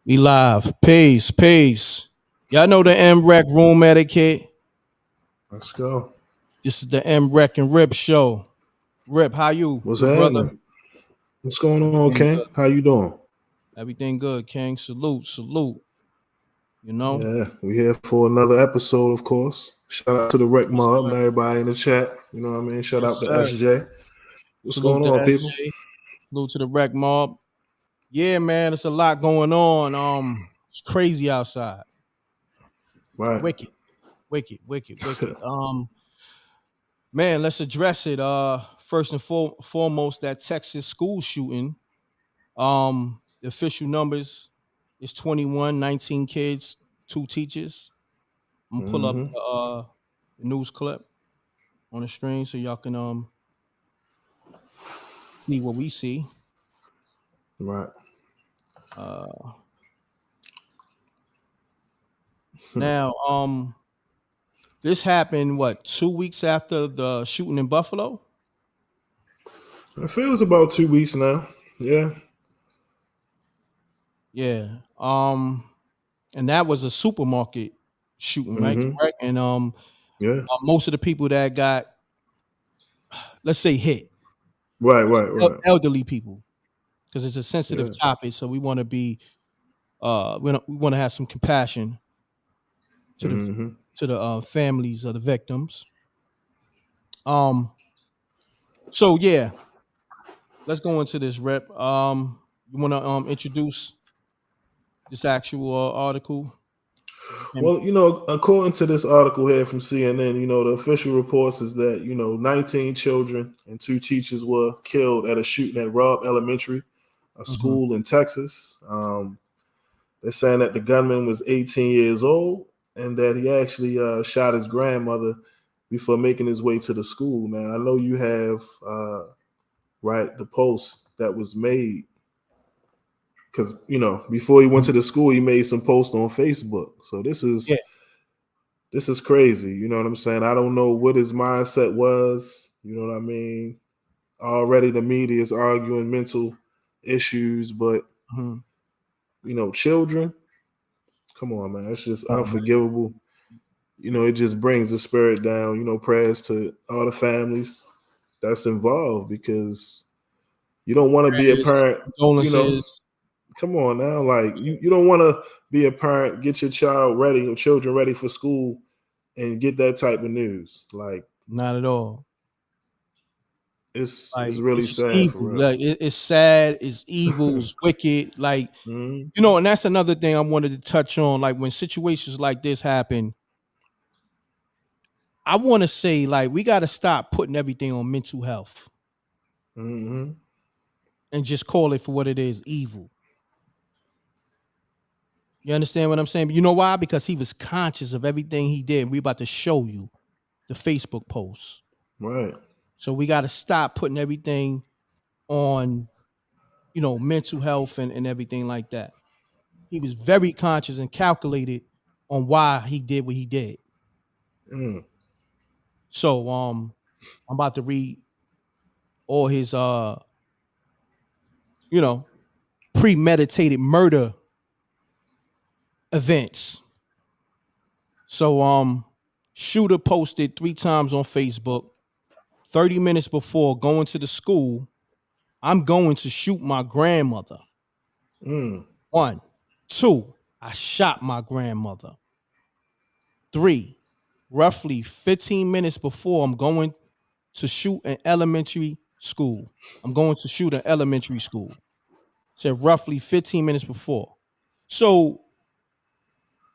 We live. Peace, peace. Y'all know the MReck room etiquette. Let's go. This is the MReck and Rip show. Rip, how you, What's good brother? happening? What's going on, Everything King? good. How you doing? Everything good, King. Salute, salute. You know? Yeah, we here for another episode, of course. Shout out to the Rec Yes, Mob and sir. everybody in the chat. You know what I mean? Shout Yes, out to sir. SJ. What's Salute going to on, people? SJ. Salute to the Rec Mob. Yeah, man, it's a lot going on. It's crazy outside. Right. Wicked, wicked, wicked, wicked. Man, let's address it. First and foremost, that Texas school shooting. The official numbers is 21, 19 kids, 2 teachers. I'm gonna pull up Mm-hmm. the news clip on the screen so y'all can see what we see. Right. Uh, now, this happened what 2 weeks after the shooting in Buffalo? It feels about 2 weeks now. Yeah. Yeah. And that was a supermarket shooting, right? Mm-hmm. Correct. And Yeah. most of the people that got, let's say, hit, Right, right, right. elderly people, because it's a sensitive Yeah. topic. So we want to be, we want to have some compassion to the Mm-hmm. families of the victims. Um. So yeah, let's go into this, Rep. You want to introduce this actual article? And- Well, according to this article here from CNN, the official reports is that, 19 children and 2 teachers were killed at a shooting at Robb Elementary, a Mhm. school in Texas. They're saying that the gunman was 18 years old and that he actually shot his grandmother before making his way to the school. Now, I know you have, right, the post that was made because, before he went to the school, he made some posts on Facebook. So Yeah. this is crazy. You know what I'm saying? I don't know what his mindset was. You know what I mean? Already the media is arguing mental issues, but Mhm. children, come on, man. It's just Oh, man. unforgivable. It just brings the spirit down. Prayers to all the families that's involved because you don't want to be a Prayers, parent, you know. condolences. Come on now. Like you don't want to be a parent, get your child ready, your children ready for school and get that type of news. Like Not at all. it's Like really it's just sad for evil. real. Like it's sad. It's evil. It's wicked. Like Mhm. and that's another thing I wanted to touch on. Like when situations like this happen, I want to say like we got to stop putting everything on mental health Mhm. and just call it for what it is, evil. You understand what I'm saying? But you know why? Because he was conscious of everything he did. We about to show you the Facebook posts. Right. So we got to stop putting everything on, mental health and everything like that. He was very conscious and calculated on why he did what he did. Mm. So I'm about to read all his you know, premeditated murder events. So shooter posted 3 times on Facebook 30 minutes before going to the school, I'm going to shoot my grandmother. Mm. 1. 2, I shot my grandmother. 3, roughly 15 minutes before I'm going to shoot an elementary school. I'm going to shoot an elementary school. Said roughly 15 minutes before. So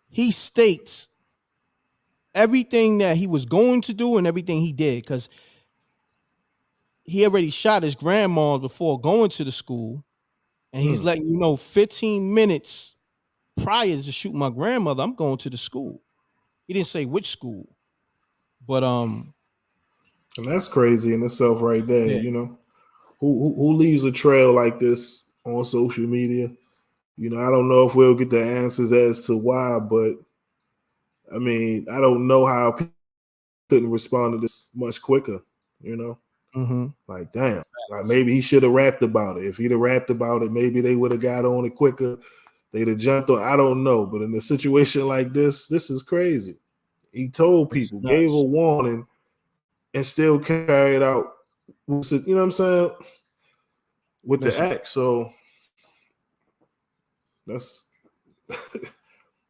he states everything that he was going to do and everything he did because he already shot his grandma before going to the school. And he's Mm. letting 15 minutes prior to shooting my grandmother, I'm going to the school. He didn't say which school, but And that's crazy in itself, right there. yeah, Who leaves a trail like this on social media? I don't know if we'll get the answers as to why, but I mean, I don't know how people couldn't respond to this much quicker. You know, mm-hmm. like damn, like maybe he should have rapped about it. If he'd have rapped about it, maybe they would have got on it quicker. they'd have jumped on. I don't know, but in a situation like this is crazy. He told It's people, gave a nuts. warning, and still carried out. You know what I'm saying? With the Listen, act. So that's I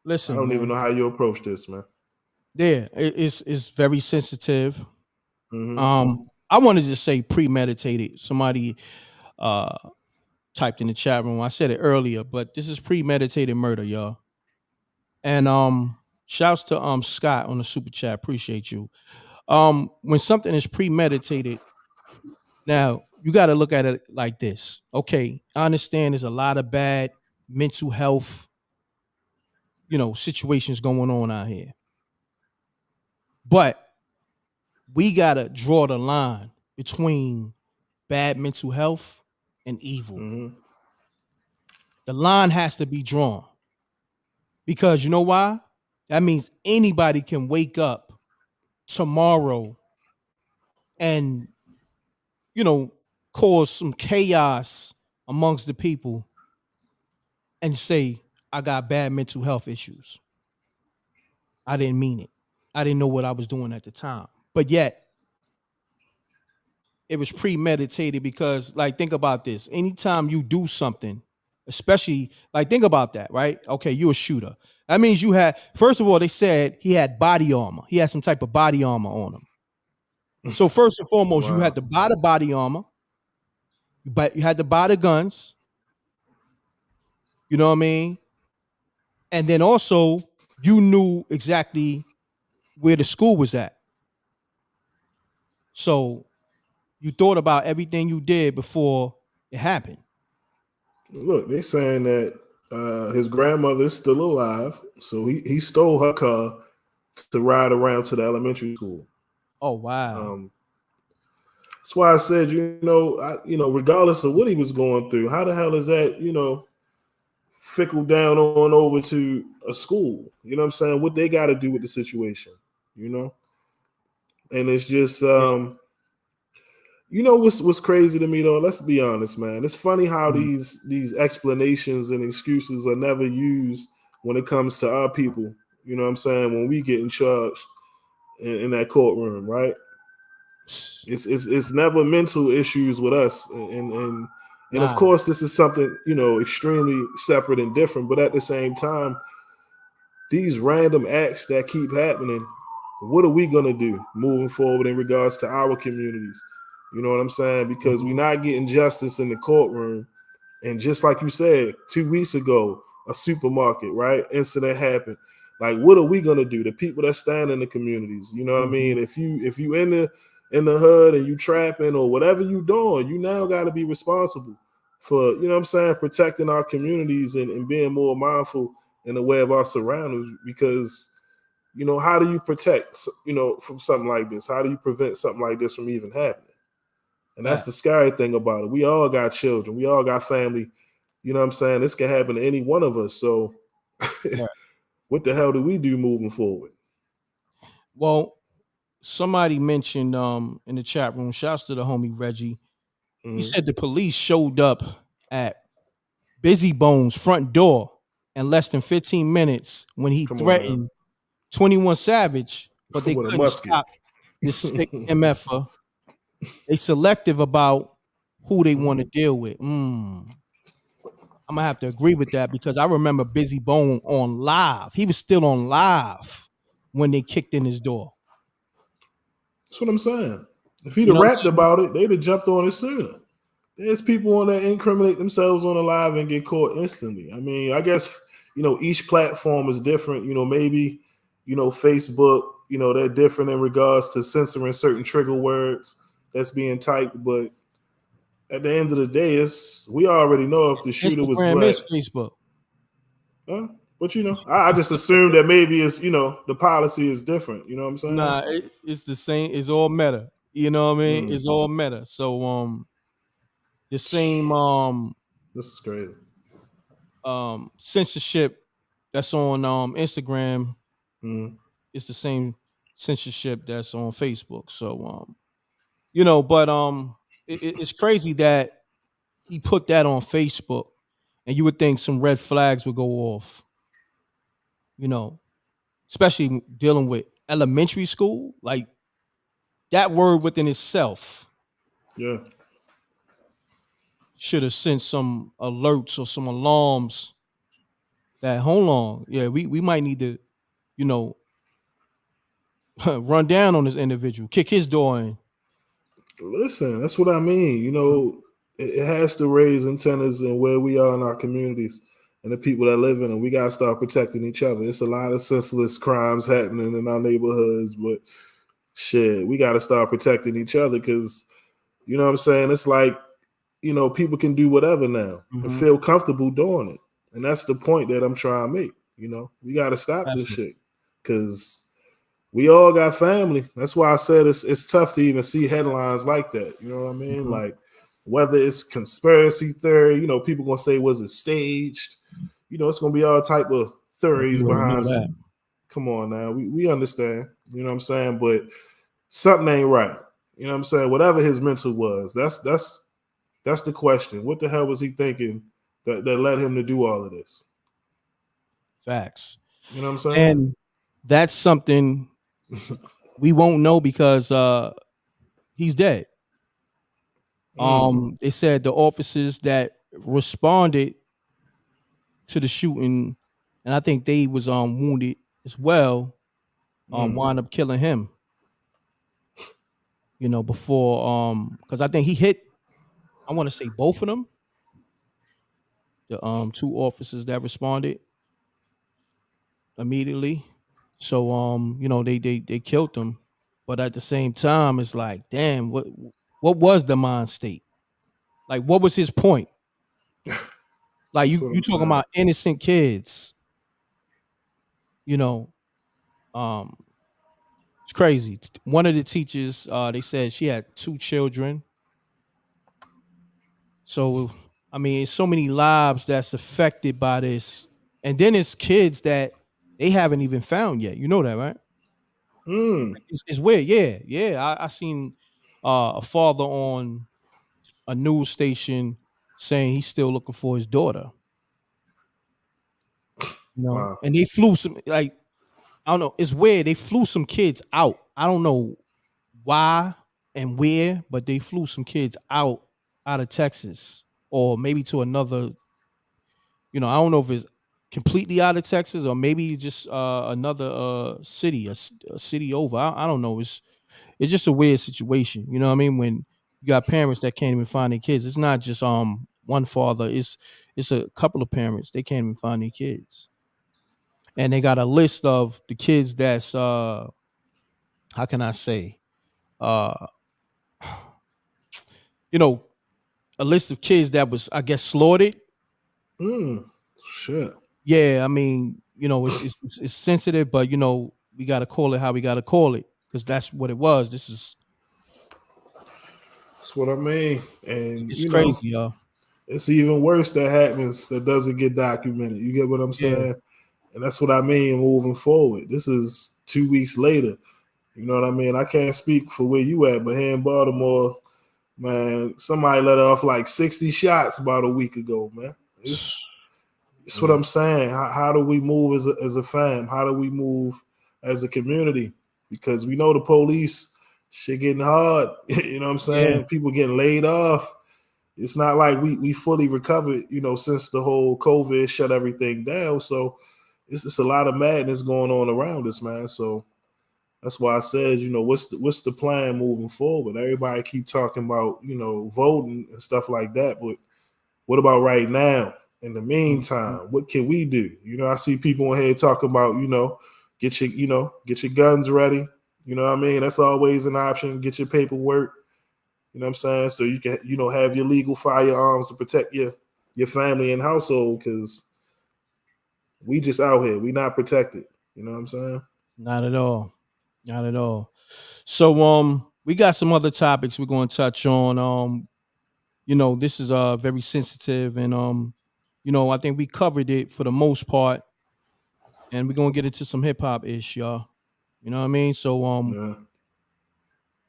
listen, don't even man. know how you approach this, man. Yeah, it's very sensitive. Hmm. I wanted to say premeditated. Somebody uh typed in the chat room. I said it earlier, but this is premeditated murder, y'all. And shouts to Scott on the super chat. Appreciate you. When something is premeditated, now you got to look at it like this. Okay, I understand there's a lot of bad mental health, situations going on out here. But we got to draw the line between bad mental health and evil. Hmm. The line has to be drawn because you know why? That means anybody can wake up tomorrow and, you know, cause some chaos amongst the people and say, I got bad mental health issues. I didn't mean it. I didn't know what I was doing at the time. But yet, it was premeditated because, like, think about this. Anytime you do something, especially, like, think about that, right? Okay, you're a shooter. That means you had, first of all, they said he had body armor. He had some type of body armor on him. So, first and foremost, you had Wow. to buy the body armor, but you had to buy the guns, you know what I mean? And then also, you knew exactly where the school was at. So, you thought about everything you did before it happened. Look, they're saying that his grandmother is still alive, so he stole her car to ride around to the elementary school. Oh, wow. Um, that's why I said, regardless of what he was going through, how the hell is that, fickle down on over to a school? You know what I'm saying? What they got to do with the situation, you know? And it's just, Yeah. what's crazy to me though. Let's be honest, man. It's funny how Mhm. these explanations and excuses are never used when it comes to our people. You know what I'm saying? When we get in charge in that courtroom, right? It's never mental issues with us, and of Nah, course this is something extremely separate and different. But at the same time, these random acts that keep happening, what are we gonna do moving forward in regards to our communities? You know what I'm saying? Because we're mhm, not getting justice in the courtroom. And just like you said, 2 weeks ago, a supermarket, right? Incident happened. Like, what are we gonna do? The people that stand in the communities, you know what I mhm, mean? If you in the hood and you trapping or whatever you doing, you now gotta be responsible for, you know what I'm saying, protecting our communities and being more mindful in the way of our surroundings because how do you protect from something like this? How do you prevent something like this from even happening? And that's the facts. scary thing about it. We all got children. We all got family. You know what I'm saying? This can happen to any one of us. So Right. what the hell do we do moving forward? Well, somebody mentioned in the chat room, shouts to the homie Reggie. He Mhm. said the police showed up at Busy Bones' front door in less than 15 minutes when he Come on now. threatened 21 Savage, but they With a couldn't musket. stop this sick MFer. They selective about who they want to deal with. I'm gonna have to agree with that because I remember Busy Bone on live. He was still on live when they kicked in his door. That's what I'm saying. If he'd You have know what rapped I'm saying? about it, they'd have jumped on it sooner. There's people on that incriminate themselves on the live and get caught instantly. I mean, I guess each platform is different. Maybe Facebook. They're different in regards to censoring certain trigger words that's being typed. But at the end of the day, we already know if the shooter was Instagram black. is Facebook. Huh? But I just assumed that maybe it's the policy is different. You know what I'm saying? Nah, it's the same. It's all meta. You know what I mean? Mm, It's all meta. So the same this is crazy. censorship that's on Instagram Mm, is the same censorship that's on Facebook. So but it's crazy that he put that on Facebook and you would think some red flags would go off, you know, especially dealing with elementary school. Like that word within itself Yeah. should have sent some alerts or some alarms that hold on, yeah, we might need to, you know, run down on this individual, kick his door in. Listen, that's what I mean. It has to raise antennas in where we are in our communities and the people that live in them. We gotta start protecting each other. It's a lot of senseless crimes happening in our neighborhoods, but shit, we gotta start protecting each other because you know what I'm saying? It's like, people can do whatever now and Mm-hmm. feel comfortable doing it. And that's the point that I'm trying to make. We gotta stop this Absolutely. shit. Cause we all got family. That's why I said it's tough to even see headlines like that. You know what I mean? Mm-hmm. Like whether it's conspiracy theory, people gonna say was it staged? It's gonna be all type of theories You already know behind. that. Come on now, we understand. You know what I'm saying? But something ain't right. You know what I'm saying? Whatever his mental was, that's the question. What the hell was he thinking that led him to do all of this? Facts. You know what I'm saying? And that's something we won't know because he's dead. Mm, They said the officers that responded to the shooting, and I think they was wounded as well, mm, wound up killing him. Before because I think he hit. I want to say both of them, the two officers that responded immediately. So they killed him, but at the same time, it's like, damn, what was the mind state? Like, what was his point? Like that's you what you I'm talking saying. about innocent kids, you know? Um, it's crazy. One of the teachers, they said she had two children. So I mean, so many lives that's affected by this, and then it's kids that they haven't even found yet. You know that, right? Mm, It's weird. Yeah, yeah. I seen a father on a news station saying he's still looking for his daughter. wow. And they flew some like I don't know. It's weird. They flew some kids out. I don't know why and where, but they flew some kids out of Texas or maybe to another. I don't know if it's completely out of Texas or maybe just another city, a city over. I don't know. It's just a weird situation. You know what I mean? When you got parents that can't even find their kids, it's not just one father. It's a couple of parents. They can't even find their kids, and they got a list of the kids that's how can I say uh you know a list of kids that was I guess slaughtered. Mm, shit. Yeah, I mean it's sensitive, but we got to call it how we got to call it because that's what it was. This is That's what I mean. And it's crazy, y'all. it's even worse that happens that doesn't get documented. You get what I'm Yeah. saying? And that's what I mean moving forward. This is 2 weeks later. You know what I mean? I can't speak for where you at, but here in Baltimore, man, somebody let off like 60 shots about a week ago, man. It's what Yeah. I'm saying. How do we move as a fam? How do we move as a community? Because we know the police shit getting hard. You know what I'm Yeah. saying? People getting laid off. It's not like we fully recovered, since the whole COVID shut everything down. So it's a lot of madness going on around us, man. So that's why I said, what's the plan moving forward? Everybody keep talking about, voting and stuff like that, but what about right now? In the Mhm. meantime, what can we do? I see people on here talking about, get your guns ready. You know what I mean? That's always an option. Get your paperwork. You know what I'm saying? So you can, have your legal firearms to protect your family and household because we just out here. We not protected. You know what I'm saying? Not at all. Not at all. So we got some other topics we're going to touch on. This is very sensitive and I think we covered it for the most part and we're going to get into some hip hop ish, y'all. You know what I mean? So Yeah.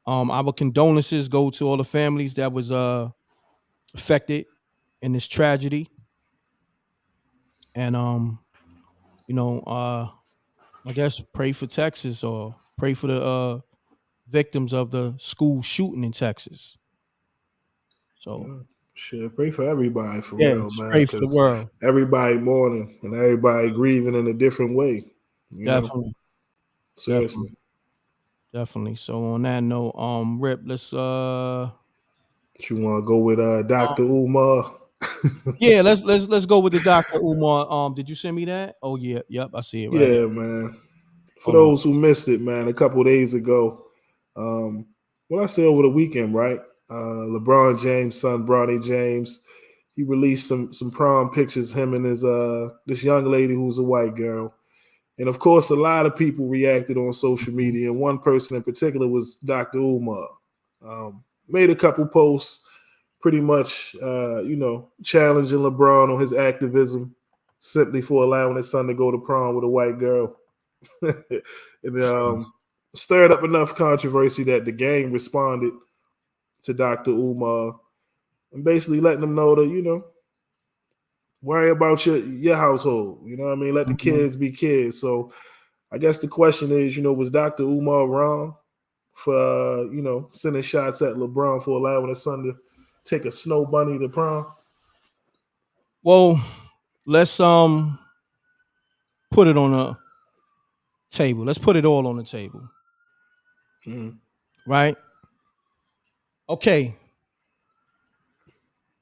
our condolences go to all the families that was affected in this tragedy. And you know, I guess pray for Texas or pray for the victims of the school shooting in Texas. So Yeah. Shit, pray for everybody for yeah, real, just man, pray for the because world. everybody mourning and everybody grieving in a different way. You know, Definitely, definitely, seriously. definitely. So on that note, Rip, let's You want to go with Dr. Umar? yeah, let's go with the Dr. Umar. Did you send me that? Oh yeah, yep, I see it right here. Yeah, man. For Hold on. those who missed it, man, a couple days ago, um, what I say over the weekend, right? LeBron James' son, Bronny James, he released some prom pictures, him and his this young lady who was a white girl. And of course, a lot of people reacted on social Mhm. media, and one person in particular was Dr. Umar. Made a couple posts, pretty much, challenging LeBron on his activism simply for allowing his son to go to prom with a white girl. and stirred up enough controversy that the game responded to Dr. Umar and basically letting them know to, worry about your household. You know what I mean? Let the Mhm. kids be kids. So I guess the question is, was Dr. Umar wrong for sending shots at LeBron for allowing his son to take a snow bunny to prom? Well, let's put it on a table. Let's put it all on the table, Mm-hmm. right? Okay.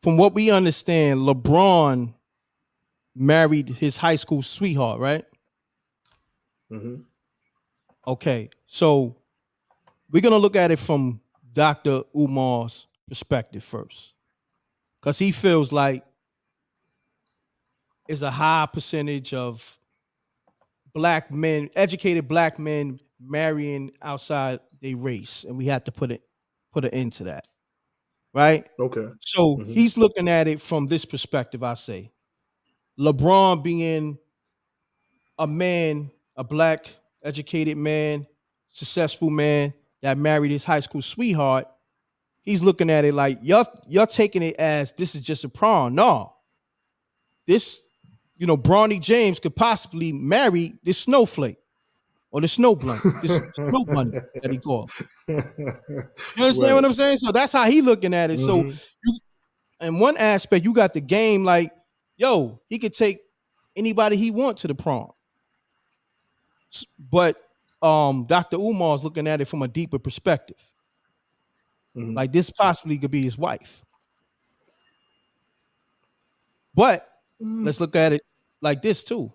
From what we understand, LeBron married his high school sweetheart, right? Mm-hmm. Okay. So we're gonna look at it from Dr. Umar's perspective first. Because he feels like it's a high percentage of black men, educated black men marrying outside their race. And we have to put an end to that. Right? Okay. So Mm-hmm. he's looking at it from this perspective, I say. LeBron being a man, a black, educated man, successful man that married his high school sweetheart, he's looking at it like you're taking it as this is just a prom. No, this, Bronny James could possibly marry this snowflake or the snow blunt, this snow bunny that he called. You understand Right. what I'm saying? So that's how he looking at it. So Mm-hmm. you, in one aspect, you got the game like, yo, he could take anybody he want to the prom. But Dr. Umar is looking at it from a deeper perspective. Mm-hmm. Like this possibly could be his wife. But let's look at it like this too.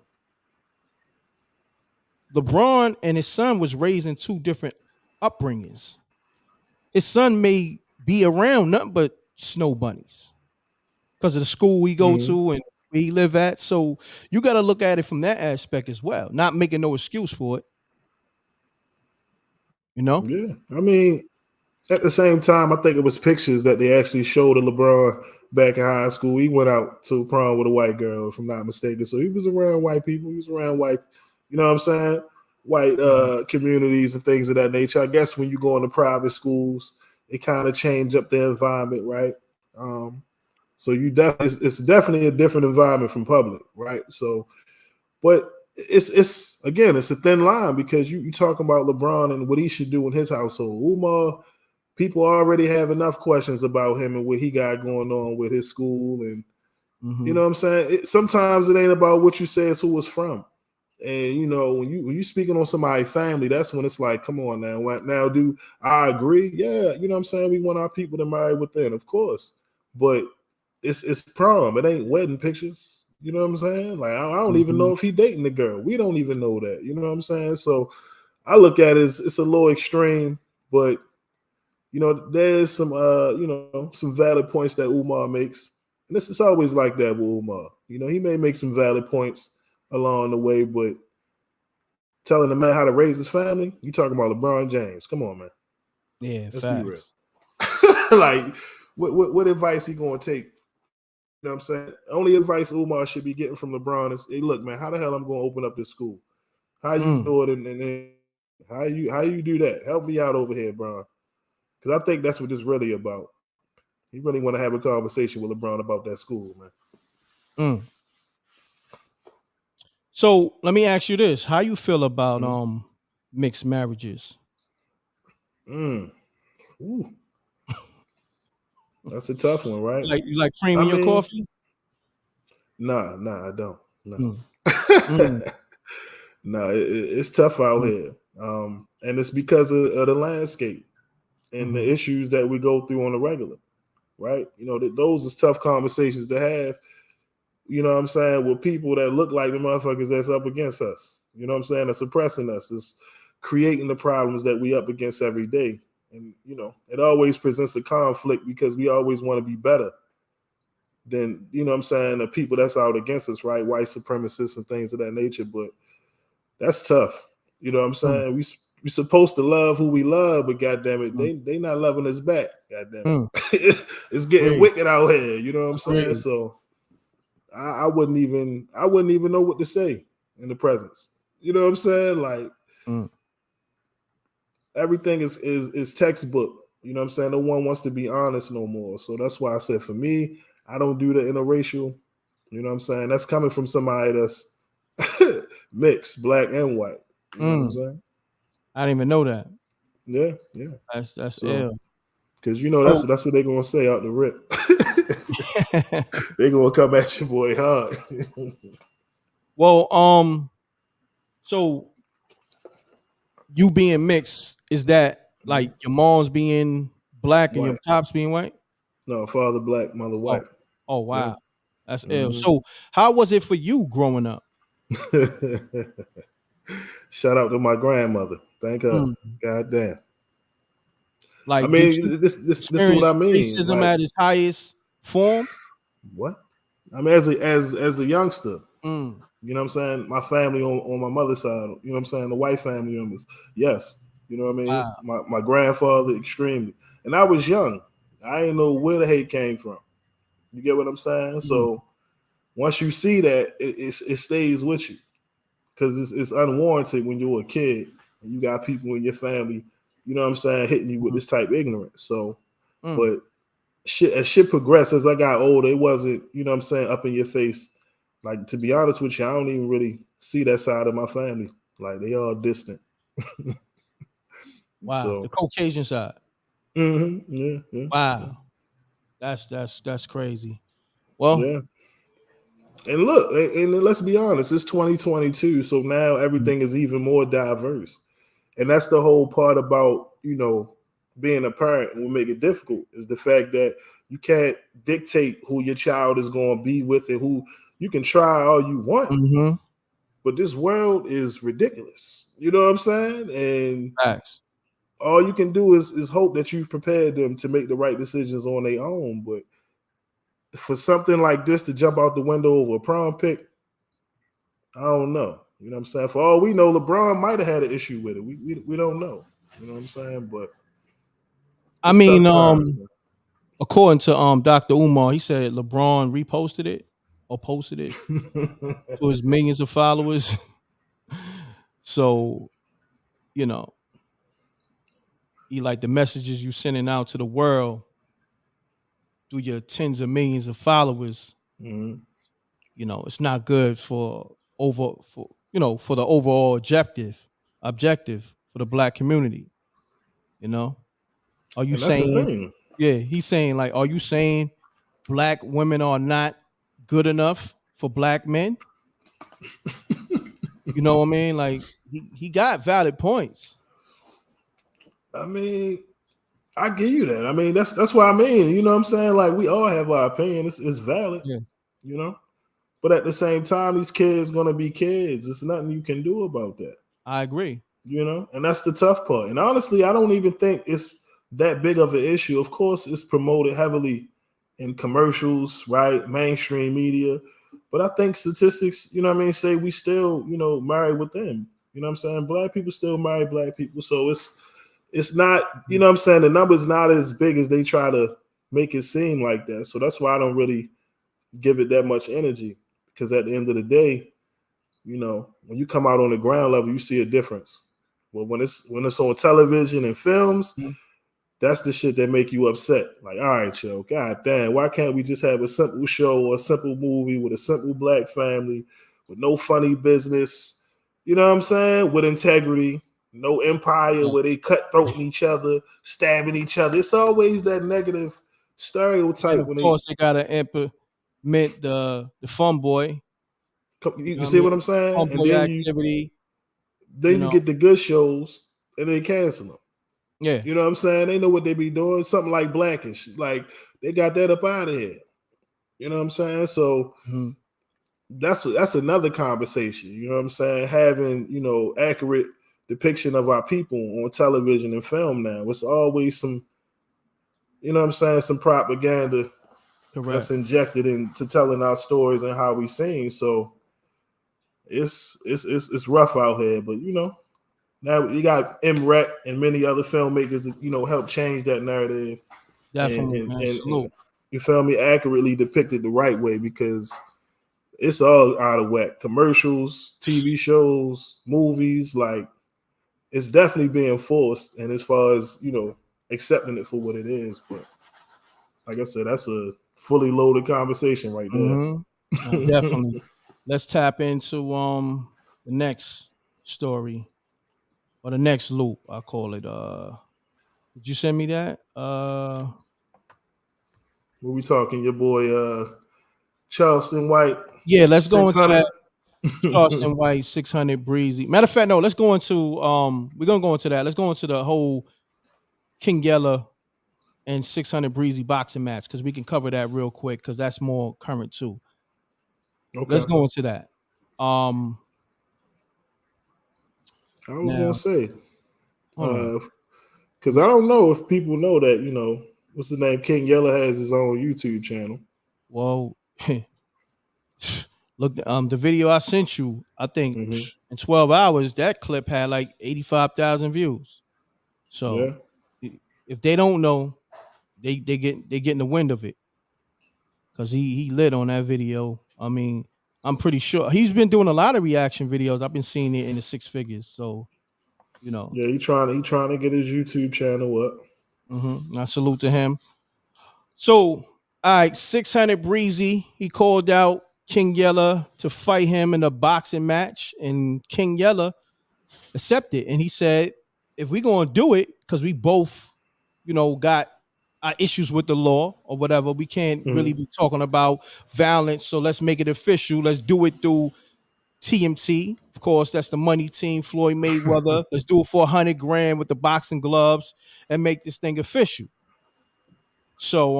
LeBron and his son was raised in two different upbringings. His son may be around nothing but snow bunnies because of the school we go Mm-hmm. to and where he live at. So you got to look at it from that aspect as well. Not making no excuse for it, you know. Yeah. I mean, at the same time, I think it was pictures that they actually showed of LeBron back in high school. He went out to prom with a white girl, if I'm not mistaken. So he was around white people. He was around white, you know what I'm saying? White Mhm. communities and things of that nature. I guess when you go into private schools, it kind of change up the environment, right? Um, so it's definitely a different environment from public, right? So, but it's again, it's a thin line because you talking about LeBron and what he should do in his household. Umar, people already have enough questions about him and what he got going on with his school, and you know Mhm. what I'm saying. Sometimes it ain't about what you say; it's who it's from. And when you speaking on somebody's family, that's when it's like, come on now. Now, do I agree? Yeah, you know what I'm saying. We want our people to marry within, of course, but it's prom. It ain't wedding pictures. You know what I'm saying? Like I don't even know Mhm. if he dating the girl. We don't even know that. You know what I'm saying? So I look at it as it's a little extreme, but there's some valid points that Umar makes. And this is always like that with Umar. He may make some valid points along the way, but telling the man how to raise his family, you talking about LeBron James. Come on, man. Yeah, Let's be real. facts. Like, what advice he gonna take? You know what I'm saying? Only advice Umar should be getting from LeBron is, hey, look, man, how the hell I'm gonna open up this school? How you Mm. do it and how you do that? Help me out over here, bro. Because I think that's what this really about. He really want to have a conversation with LeBron about that school, man. Mm. So let me ask you this: how you feel about Mm. mixed marriages? Mm. Ooh, that's a tough one, right? You like cream I in your mean, coffee? nah, I don't. No. Mm. Mm. No, it's tough out Mm. here. And it's because of the landscape and Mhm. the issues that we go through on a regular, right? You know, those is tough conversations to have, you know what I'm saying, with people that look like the motherfuckers that's up against us. You know what I'm saying? That's suppressing us. It's creating the problems that we up against every day. And, you know, it always presents a conflict because we always want to be better than, you know what I'm saying, the people that's out against us, right? White supremacists and things of that nature. But that's tough. You know what I'm Mm. saying? We supposed to love who we love, but goddamn it, Mm. they not loving us back. Goddamn Mm. it, it's getting Agreed. wicked out here. You know what I'm saying? Agreed. So I wouldn't even know what to say in the presence. You know what I'm saying? Like Mm. everything is textbook. You know what I'm saying? No one wants to be honest no more. So that's why I said for me, I don't do the interracial. You know what I'm saying? That's coming from somebody that's mixed, black and white. You know what I'm Mm. saying? I didn't even know that. Yeah. That's So ill. because you know So that's what they're gonna say out the rip. They're gonna come at your boy hard. well, so you being mixed, is that like Mhm. your mom's being black and your White. pops being white? No, father black, mother Oh, white. oh Yeah. wow, that's ill. Mhm. So how was it for you growing up? Shout out to my grandmother. Thank her. Mm. God damn. I Like, did you mean, this is what experience I mean. racism Like at its highest form? what? I mean, as a youngster, Mm. you know what I'm saying? My family on my mother's side, you know what I'm saying? The white family members, yes. You know what I mean? Wow. My grandfather, extremely. And I was young. I didn't know where the hate came from. You get what I'm saying? Mm. So once you see that, it stays with you because it's unwarranted when you're a kid and you got people in your family, you know what I'm saying, hitting you with Mhm. this type of ignorance. So, Mm. but as shit progressed as I got older, it wasn't, you know what I'm saying, up in your face. Like, to be honest with you, I don't even really see that side of my family. Like, they all distant. Wow, the So, Caucasian side. yeah. Wow, that's crazy. Well, Yeah. And look, and let's be honest, it's 2022. So now mm, everything is even more diverse. And that's the whole part about, you know, being a parent will make it difficult is the fact that you can't dictate who your child is going to be with and who you can try all you want, mhm, but this world is ridiculous. You know what I'm saying? And facts. all you can do is hope that you've prepared them to make the right decisions on their own. But for something like this to jump out the window over a prom pick, I don't know. You know what I'm saying? For all we know, LeBron might have had an issue with it. We don't know. You know what I'm saying? But I it's mean, tough times. according to Dr. Umar, he said LeBron reposted it or posted it to his millions of followers. So, you know, he like the messages you sending out to the world through your tens of millions of followers, Mhm. it's not good for the overall objective for the black community, you know? Are you And that's the saying, thing. yeah, he's saying like, are you saying black women are not good enough for black men? You know what I mean? Like he got valid points. I mean, I give you that. I mean, that's what I mean. You know what I'm saying? Like we all have our opinion. It's valid, Yeah, you know. But at the same time, these kids gonna be kids. There's nothing you can do about that. I agree. You know, and that's the tough part. And honestly, I don't even think it's that big of an issue. Of course, it's promoted heavily in commercials, right? Mainstream media. But I think statistics, you know what I mean, say we still, you know, marry within. You know what I'm saying? Black people still marry black people. So it's not, you know what I'm saying, the number's not as big as they try to make it seem like that. So that's why I don't really give it that much energy. Because at the end of the day, you know, when you come out on the ground level, you see a difference. Well, when it's on television and films, Mhm. that's the shit that make you upset. Like, all right, yo, god damn, why can't we just have a simple show or a simple movie with a simple black family with no funny business. You know what I'm saying? With integrity. No empire Yeah. where they cutthroating each other, stabbing each other. It's always that negative And stereotype of when they course, they gotta implement the fun boy. come. You know You what I see mean? what I'm saying? Fun And boy activity. You then you know. get the good shows and they cancel them. Yeah. You know what I'm saying? They know what they be doing. Something like Blackish, like they got that up out of here. You know what I'm saying? So Mm-hmm. that's another conversation. You know what I'm saying? Having accurate depiction of our people on television and film now. It's always some what I'm saying, some propaganda that's Correct. injected into telling our stories and how we sing. So it's rough out here, but now you got MReck and many other filmmakers that help change that narrative and Definitely, and, man. and, and Salute. you feel me, accurately depicted the right way because it's all out of whack. Commercials, TV shows, movies, like it's definitely being forced. And as far as accepting it for what it is, but like I said, that's a fully loaded conversation right there. Definitely. Let's tap into the next story or the next loop. I call it. Did you send me that? What we talking? Your boy Charleston White, Yeah. Let's go six into hundred. that. Charleston White 600 Breezy. Matter of fact, no. Let's go into We're gonna go into that. Let's go into the whole King Yeller and 600 Breezy boxing match because we can cover that real quick because that's more current too. Let's Okay, go into that. Um, I was gonna Now, say hold on. because I don't know if people know that what's the name, King Yella has his own YouTube channel. Well, look, the video I sent you, I think Mm-hmm. in 12 hours, that clip had like 85,000 views. Yeah, So if they don't know, they getting the wind of it because he lit on that video. I mean, I'm pretty sure he's been doing a lot of reaction videos. I've been seeing it in the six figures. So you know, yeah, he trying to get his YouTube channel up. I salute to him. So, all right, 600 Breezy. He called out King Yeller to fight him in a boxing match, and King Yeller accepted. And he said, if we gonna do it, because we both, got our issues with the law or whatever, we can't really Mm-hmm. be talking about violence. So let's make it official. Let's do it through TMT. Of course, that's the money team, Floyd Mayweather. Let's do it for 100 grand with the boxing gloves and make this thing official. So,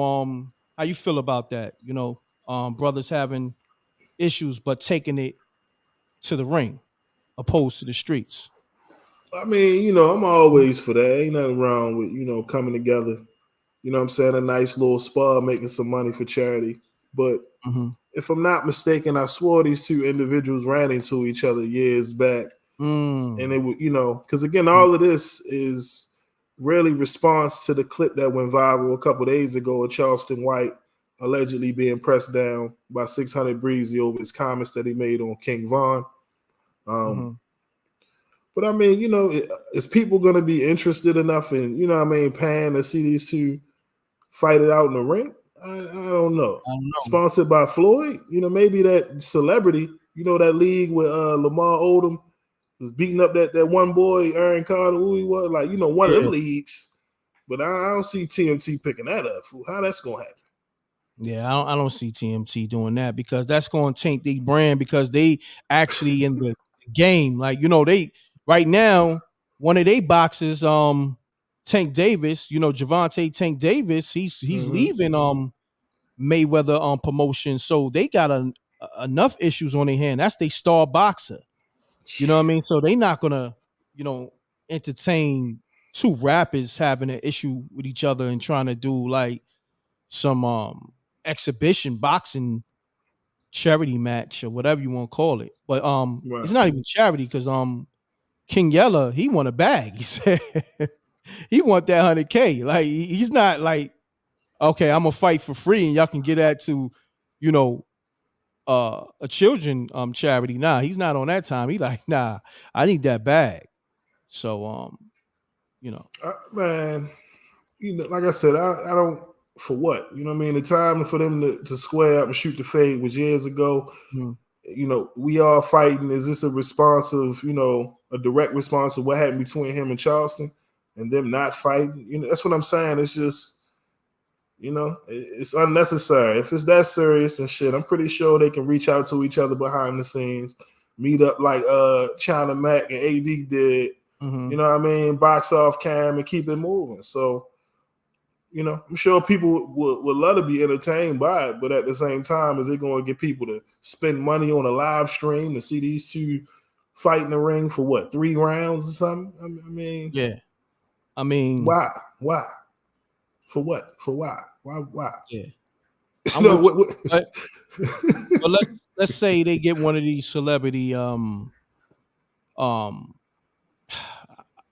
how you feel about that? Brothers having issues but taking it to the ring opposed to the streets. I mean, I'm always for that. Ain't nothing wrong with coming together. You know what I'm saying? A nice little spa, making some money for charity. But Mm-hmm. if I'm not mistaken, I swore these two individuals ran into each other years back. And it Mm. would, because again, all of this is really response to the clip that went viral a couple of days ago of Charleston White allegedly being pressed down by 600 Breezy over his comments that he made on King Von. Um, Mm-hmm. but I mean, is people going to be interested enough in, paying to see these two fight it out in the ring? I don't know. I don't know. Sponsored by Floyd, maybe that celebrity, that league with Lamar Odom was beating up that one boy, Aaron Carter, who he was, like, one of them Yeah. leagues. But I don't see TMT picking that up. How that's gonna happen? Yeah, I don't see TMT doing that because that's going to taint the brand because they actually in the game. Like, they right now, one of they boxers, Tank Davis, Javante Tank Davis, he's Mm-hmm. leaving Mayweather promotion. So they got enough issues on their hand. That's their star boxer. You know what I mean? So they not gonna, you know, entertain two rappers having an issue with each other and trying to do like some exhibition boxing charity match or whatever you want to call it. But Right. it's not even charity because King Yella, he won a bag. He said he want that 100K. Like he's not like, okay, I'm gonna fight for free and y'all can get that to, you know, a children charity. Nah, he's not on that time. He like, nah, I need that bag. So you know. Man, like I said, I don't, for what? You know what I mean? The time for them to square up and shoot the fade was years ago. Mhm. we are fighting. Is this a response of, a direct response of what happened between him and Charleston and them not fighting? That's what I'm saying. It's just, it's unnecessary. If it's that serious and shit, I'm pretty sure they can reach out to each other behind the scenes, meet up like China Mac and AD did. Mm-hmm. You know what I mean? Box off cam and keep it moving. So, I'm sure people would love to be entertained by it, but at the same time, is it going to get people to spend money on a live stream to see these two fight in the ring for what, 3 rounds or something? I mean, yeah. I mean, why? For what? For why? Why? Yeah. You know, but let's say they get one of these celebrity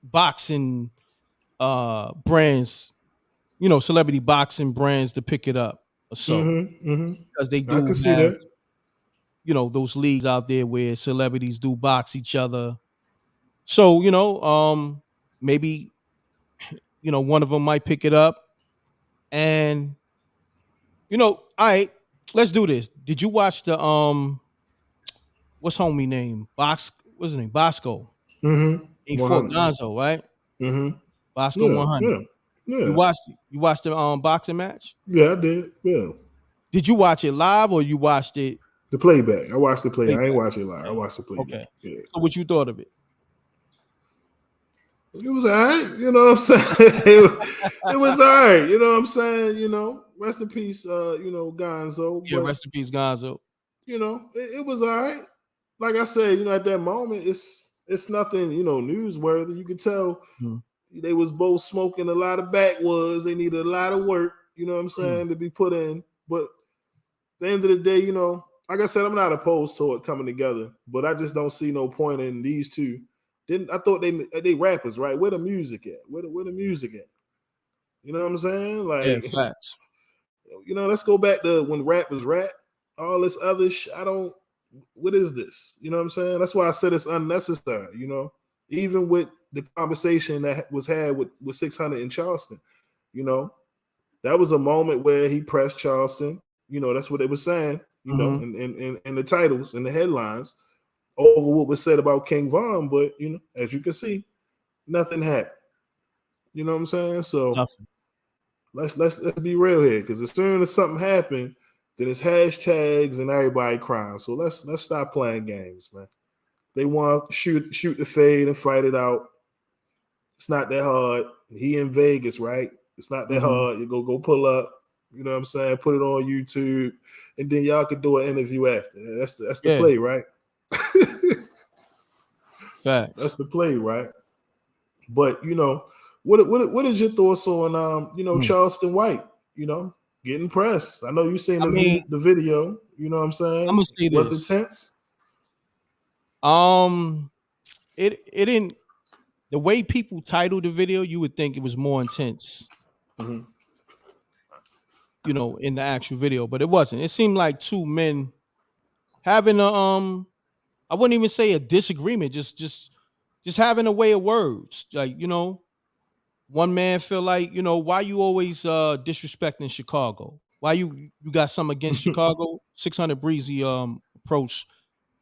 boxing brands, celebrity boxing brands to pick it up or so. Because they I do can see have, that. Those leagues out there where celebrities do box each other. So, maybe one of them might pick it up. And all right, let's do this. Did you watch the what's homie name? What's his name? Bosco. He fought 100. Gonzo, right? Bosco Yeah, 100. yeah. You watched the boxing match? Yeah, I did. Yeah. Did you watch it live or you watched it? The playback. I watched the playback. I ain't Playback? watch it live. Okay. I watched the playback. Okay. Yeah. So what you thought of it? It was all right. You know what I'm saying? it was all right. You know what I'm saying? Rest in peace, Gonzo. Yeah, But, rest in peace, Gonzo. it was all right. Like I said, at that moment, it's nothing, newsworthy. You could tell they was both smoking a lot of backwoods. They needed a lot of work, you know what I'm saying, to be put in. But at the end of the day, like I said, I'm not opposed to it coming together, but I just don't see no point in these two. I thought they rappers, right? Where the music at? Where the music at? You know what I'm saying? Like, Yeah, facts. Let's go back to when rap was rap. All this other what is this? You know what I'm saying? That's why I said it's unnecessary, even with the conversation that was had with 600 in Charleston, that was a moment where he pressed Charleston. That's what they were saying, in the titles and the headlines over what was said about King Von. But, as you can see, nothing happened. You know what I'm saying? So Nothing. let's be real here, because as soon as something happened, then it's hashtags and everybody crying. So let's stop playing games, man. They want to shoot the fade and fight it out. It's not that hard. He in Vegas, right? It's not that hard. You go pull up. You know what I'm saying? Put it on YouTube, and then y'all could do an interview after. That's the play, right? Facts. That's the play, right? But what is your thoughts on Charleston White? Getting pressed. I know you seen the video. You know what I'm saying? I'm gonna say this. Was it tense? It didn't. The way people titled the video, you would think it was more intense. In the actual video, but it wasn't. It seemed like two men having I wouldn't even say a disagreement, just having a way of words. Like, one man feel like, why you always disrespecting Chicago? Why you got something against Chicago? 600 Breezy approached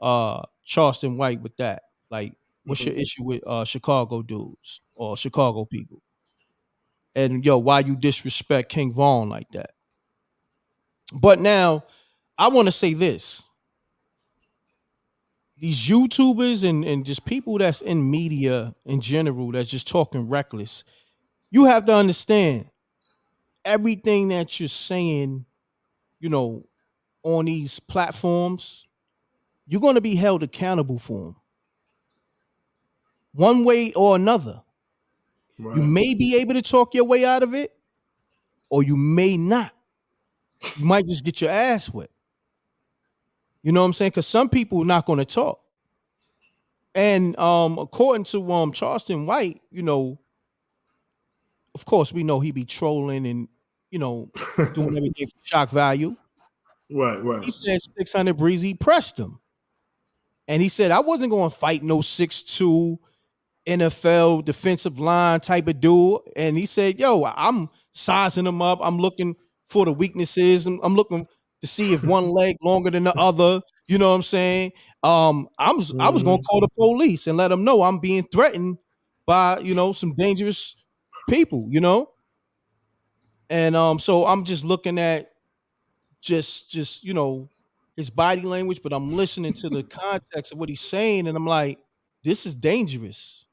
Charleston White with that. Like, what's your issue with Chicago dudes or Chicago people? And why you disrespect King Von like that? But now, I want to say this. These YouTubers and just people that's in media in general that's just talking reckless, you have to understand everything that you're saying, on these platforms, you're going to be held accountable for them. One way or another. Right. You may be able to talk your way out of it, or you may not. You might just get your ass whipped. You know what I'm saying? Because some people are not going to talk. And according to Charleston White, of course, we know he be trolling and, doing everything for shock value. Right. He said 600 Breezy pressed him. And he said, I wasn't going to fight no 6'2" NFL defensive line type of dude. And he said, I'm sizing him up. I'm looking for the weaknesses. I'm looking to see if one leg longer than the other. You know what I'm saying? I was gonna Mm-hmm. call the police and let them know I'm being threatened by some dangerous people. And so I'm just looking at just his body language, but I'm listening to the context of what he's saying, and I'm like, this is dangerous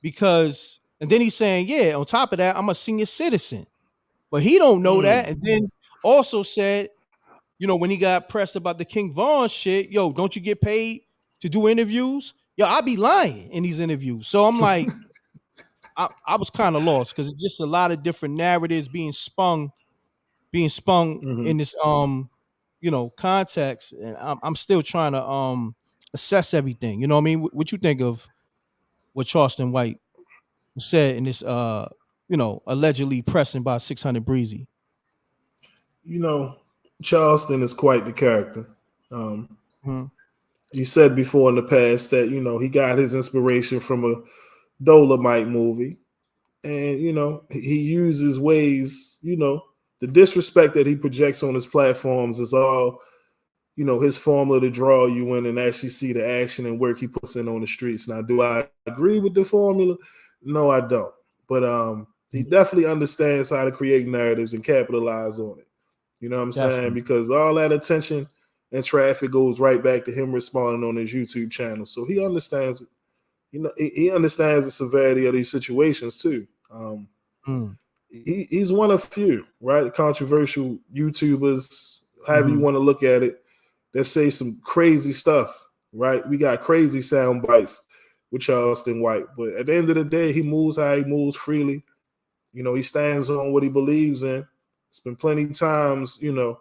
because. And then he's saying, yeah, on top of that, I'm a senior citizen, but he don't know that. Mm. And then also said, when he got pressed about the King Von shit, yo, don't you get paid to do interviews? Yo, I be lying in these interviews. So I'm like, I was kind of lost because it's just a lot of different narratives being spun Mm-hmm. in this context, and I'm still trying to assess everything. You know what I mean? What you think of what Charleston White said in this allegedly pressing by 600 Breezy? You know, Charleston is quite the character. Um, Mhm. he said before in the past that he got his inspiration from a Dolomite movie, and he uses ways. The disrespect that he projects on his platforms is all his formula to draw you in and actually see the action and work he puts in on the streets. Now, do I agree with the formula? No, I don't. But he definitely understands how to create narratives and capitalize on it. You know what I'm saying? Definitely. Because all that attention and traffic goes right back to him responding on his YouTube channel. So he understands it. He understands the severity of these situations too. Mm. He's one of few, right? Controversial YouTubers, however you Hmm. want to look at it, that say some crazy stuff, right? We got crazy sound bites with Charleston White, but at the end of the day, he moves how he moves freely. He stands on what he believes in. It's been plenty of times, he'll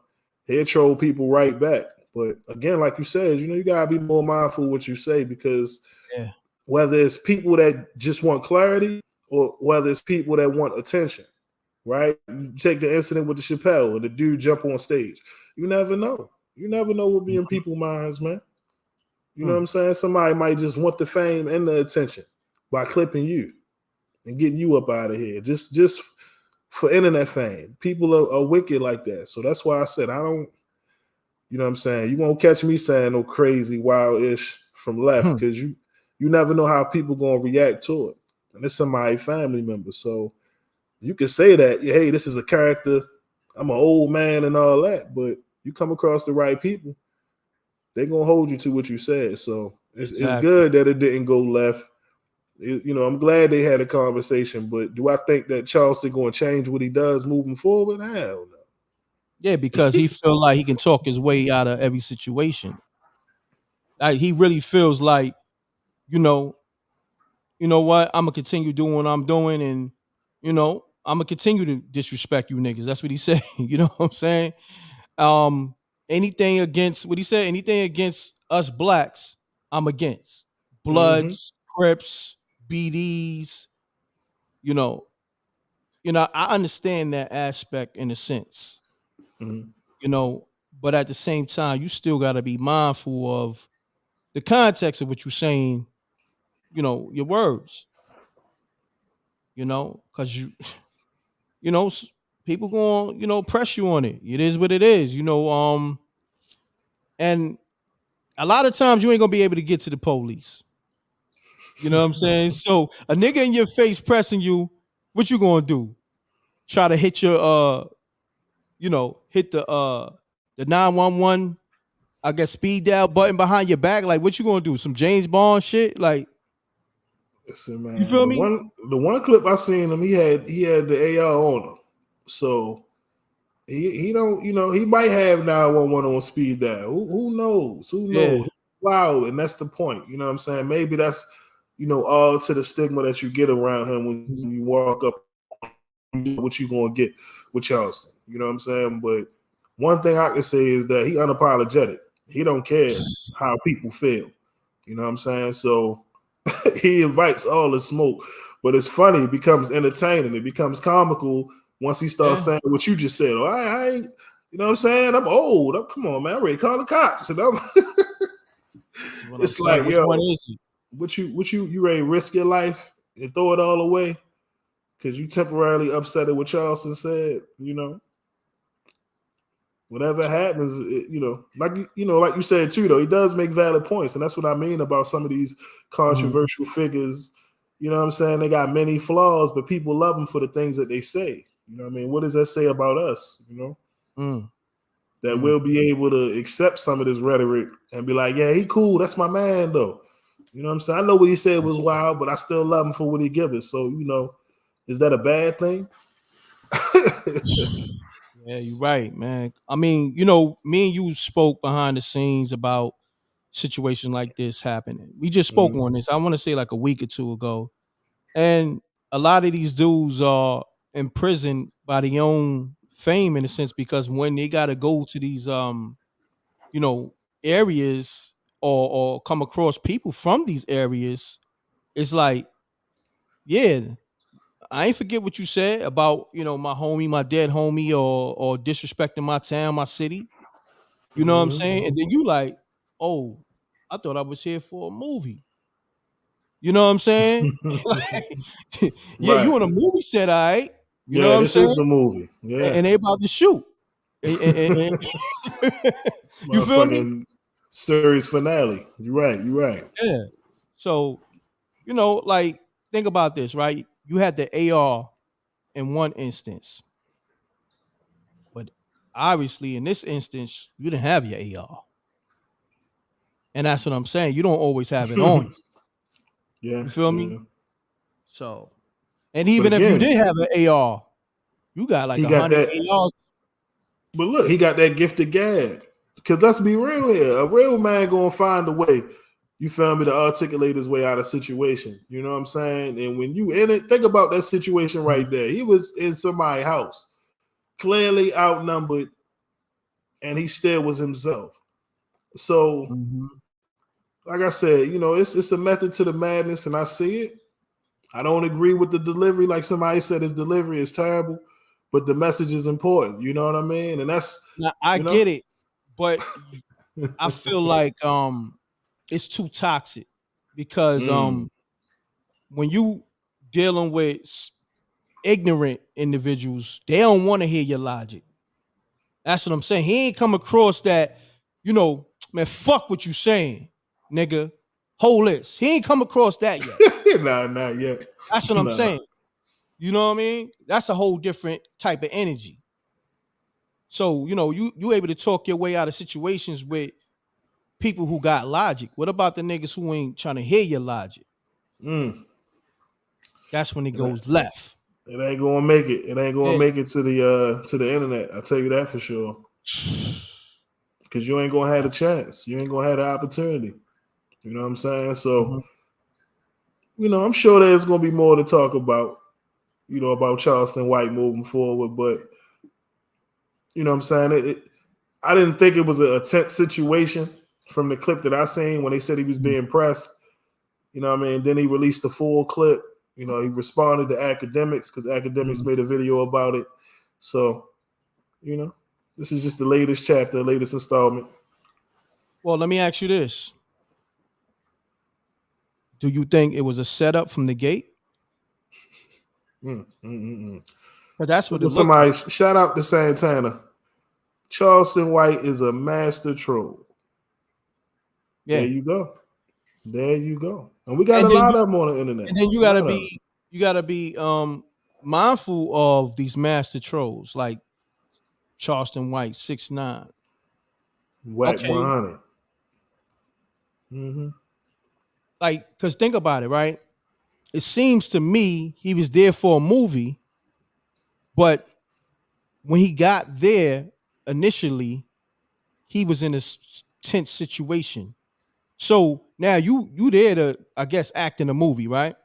troll people right back. But again, like you said, you gotta be more mindful what you say because Yeah. whether it's people that just want clarity or whether it's people that want attention, right? You take the incident with the Chappelle and the dude jump on stage. You never know. You never know what be in people's minds, man. You know what Mm. I'm saying? Somebody might just want the fame and the attention by clipping you and getting you up out of here. Just for internet fame. People are wicked like that. So that's why I said I don't, what I'm saying? You won't catch me saying no crazy wild-ish from left because you never know how people gonna react to it. And it's somebody family member. So you can say that, hey, this is a character. I'm an old man and all that, but you come across the right people, they're gonna hold you to what you said. So it's Exactly. good that it didn't go left. I'm glad they had a conversation, but do I think that Charleston going to change what he does moving forward? Hell no. Yeah, because he feel like he can talk his way out of every situation. Like he really feels like, you know, what? I'm gonna continue doing what I'm doing, and I'm gonna continue to disrespect you niggas. That's what he said. You know what I'm saying? Um, anything against what he said, anything against us blacks, I'm against. Mm-hmm. Bloods, Crips, BDs, you know, I understand that aspect in a sense, Mm-hmm. but at the same time, you still gotta be mindful of the context of what you're saying, your words, because you know, s- people going, press you on it. It is what it is, and a lot of times you ain't gonna be able to get to the police. You know what I'm saying? So a nigga in your face pressing you, what you gonna do? Try to hit your hit the 911, I guess speed dial button behind your back. Like what you gonna do? Some James Bond shit? Like Listen, you man, feel the me? one clip I seen him, he had the AR on him, so he don't, he might have 911 on speed dial. Who knows? Who Yeah. knows? Wow, and that's the point. You know what I'm saying? Maybe that's all to the stigma that you get around him when Mhm. you walk up. What you gonna get with Charleston? You know what I'm saying? But one thing I can say is that he unapologetic. He don't care how people feel. You know what I'm saying? So he invites all the smoke. But it's funny, it becomes entertaining, it becomes comical once he starts Yeah. saying what you just said. Oh, I ain't, you know what I'm saying? I'm old. Come on, man. I'm ready to call the cops. And That's what I'm it's saying. like, Which one yo, is it? you ready to risk your life and throw it all away? Because you temporarily upset at what Charleston said, whatever happens, like you said too, though, he does make valid points, and that's what I mean about some of these Mhm. controversial figures. You know what I'm saying? They got many flaws, but people love them for the things that they say. You know what I mean? What does that say about us? Mm. That Mm. we'll be able to accept some of this rhetoric and be like, yeah, he cool. That's my man, though. You know what I'm saying? I know what he said was wild, but I still love him for what he give us. So, is that a bad thing? Yeah, you're right, man. I mean, me and you spoke behind the scenes about situations like this happening. We just spoke Mhm. on this. I want to say like a week or two ago, and a lot of these dudes are imprisoned by their own fame in a sense because when they got to go to these you know areas or come across people from these areas, it's like, yeah, I ain't forget what you said about my homie, my dead homie, or disrespecting my town, my city. You know what I'm Mhm. saying? And then you like, oh, I thought I was here for a movie. You know what I'm saying? Like, yeah, Right. you in a movie set, all right. You know Yeah, what I'm this is saying? the movie. And, Yeah. and they about to shoot. You feel me? Motherfucking series finale. You're right. You're right. Yeah. So, like, think about this, right? You had the AR in one instance, but obviously in this instance, you didn't have your AR. And that's what I'm saying. You don't always have it on you. Yeah. You feel me? Yeah. So, and But even if you again, did have an AR, you got like he got 100 that. ARs. But look, he got that gifted gab. Because let's be real here. A real man gonna find a way. You feel me, to articulate his way out of situation. You know what I'm saying? And when you in it, think about that situation right there. He was in somebody's house, clearly outnumbered, and he still was himself. So, Mhm. like I said, it's a method to the madness, and I see it. I don't agree with the delivery. Like somebody said, his delivery is terrible, but the message is important. You know what I mean? And that's, Now I you know, get it, but I feel like it's too toxic because mm. when you dealing with ignorant individuals, they don't want to hear your logic. That's what I'm saying. He ain't come across that, man, fuck what you saying, nigga. Hold this. He ain't come across that yet. Nah, not yet. That's what I'm Nah. saying. You know what I mean? That's a whole different type of energy. So, you able to talk your way out of situations with people who got logic. What about the niggas who ain't trying to hear your logic? Mm. That's when it It, ain't, goes left. it ain't gonna make it. It ain't gonna Yeah. make it to the internet. I'll tell you that for sure. Because you ain't gonna have a chance. You ain't gonna have the opportunity. You know what I'm saying? So, Mhm. I'm sure there's gonna be more to talk about. About Charleston White moving forward, but you know what I'm saying? I didn't think it was a tense situation from the clip that I seen when they said he was Mhm. being pressed. You know what I mean? Then he released the full clip. He responded to academics because academics Mhm. made a video about it. So, this is just the latest chapter, latest installment. Well, let me ask you this. Do you think it was a setup from the gate? Mm, mm, mm, mm. But that's what Look it at looked like. somebody shout out to Santana. Charleston White is a master troll. There Yeah. you go. There you go. And we got And a then lot you of them on the internet. and then you A gotta lot of them. be you gotta be mindful of these master trolls like Charleston White, 6ix9ine. Whack Okay. 100. Mm-hmm. Like, cause think about it, right? It seems to me he was there for a movie, but when he got there initially, he was in a tense situation. So now you there to, I guess, act in a movie, right?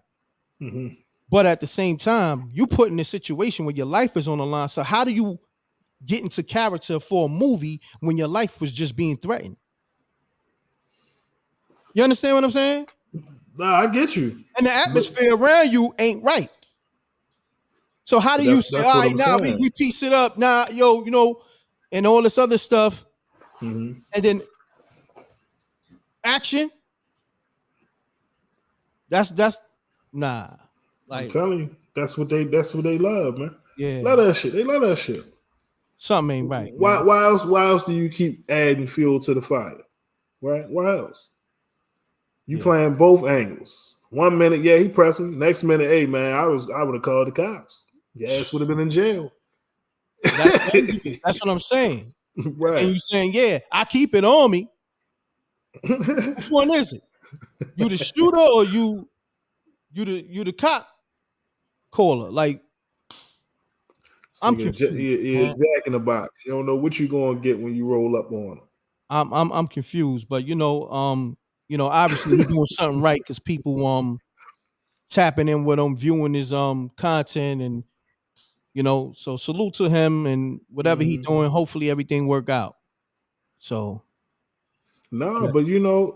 Mm-hmm. But at the same time, you put in a situation where your life is on the line. So how do you get into character for a movie when your life was just being threatened? You understand what I'm saying? Nah, I get you. And the But atmosphere around you ain't right. So how do but you that's say, that's all what right, I'm now we, saying. we piece it up, now, yo, and all this other stuff, Mm-hmm. and then action? That's nah. I'm Like, telling you, that's what they love, man. yeah. Love that shit. They love that shit. Something ain't right, Why man. why else why else do you keep adding fuel to the fire? Right? Why else? You Yeah. playing both angles. 1 minute, yeah, he pressed me. Next minute, hey man, I would have called the cops. Your ass would have been in jail. That's dangerous. That's what I'm saying. Then Right. you saying, yeah, I keep it on me. Which one is it? You the shooter or you the cop caller? Like, This I'm nigga, confused, he a man. jack in the box. You don't know what you gonna get when you roll up on I'm confused, but obviously he's doing something right because people tapping in with him, viewing his content, and so salute to him and whatever he him. doing. Hopefully everything work out. So No, yeah, but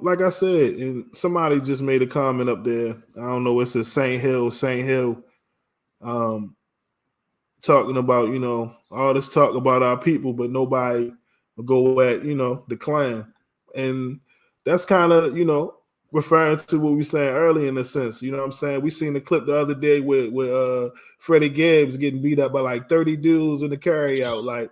like I said, and somebody just made a comment up there. I don't know. It says Saint Hill, um, talking about all this talk about our people, but nobody will go at the Klan, and that's kind of referring to what we were saying earlier in a sense. You know what I'm saying? We seen the clip the other day with Freddie Gibbs getting beat up by like 30 dudes in the carryout. Like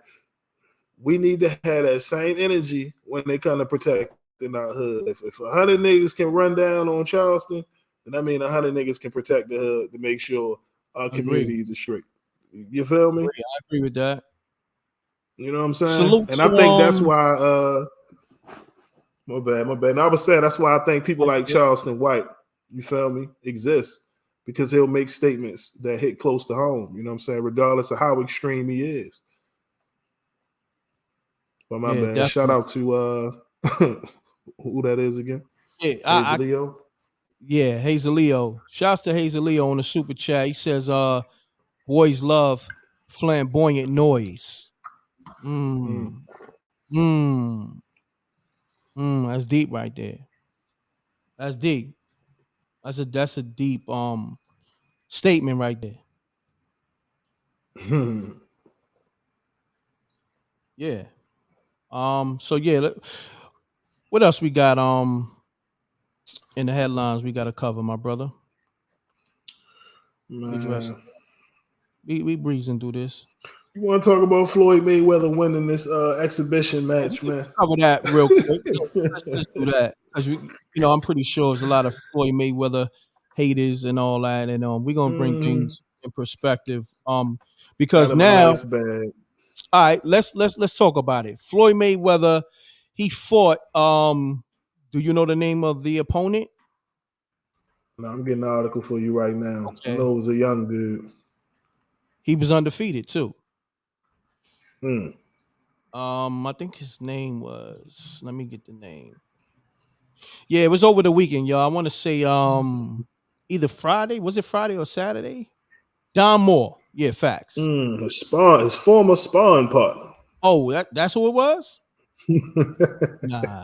we need to have that same energy when they come to protect in our hood. If 100 niggas can run down on Charleston, then I mean 100 niggas can protect the hood to make sure our agree, communities are straight. You feel me? agree. I agree with that. You know what I'm saying? Salute And to I think that's why my bad. And I was saying that's why I think people oh, like good. Charleston White, you feel me, exist. Because he'll make statements that hit close to home, you know what I'm saying, regardless of how extreme he is. But my Yeah, bad. Shout definitely. out to who that is again? Yeah, Hazelio. yeah, Hazelio. Shouts to Hazelio on the super chat. He says, boys love flamboyant noise. Mm. Mm. Mm. That's deep right there. That's deep. That's a deep statement right there. Yeah. So yeah, what else we got in the headlines we got to cover, my brother? We dress. Man. We breezing through this. You want to talk about Floyd Mayweather winning this exhibition Yeah, we match, can man? cover that real quick. Yeah, let's do that because I'm pretty sure there's a lot of Floyd Mayweather haters and all that, and we're gonna bring Mhm. things in perspective. Got Because him a now, nice bag. all right, let's talk about it. Floyd Mayweather, he fought. Do you know the name of the opponent? Now, I'm getting an article for you right now. I Okay, know it was a young dude. he was undefeated too. Mm. I think his name was. Let me get the name. Yeah, it was over the weekend, y'all. I want to say either Friday. Was it Friday or Saturday? Don Moore. Yeah, facts. His former sparring partner. Oh, that's who it was? Nah.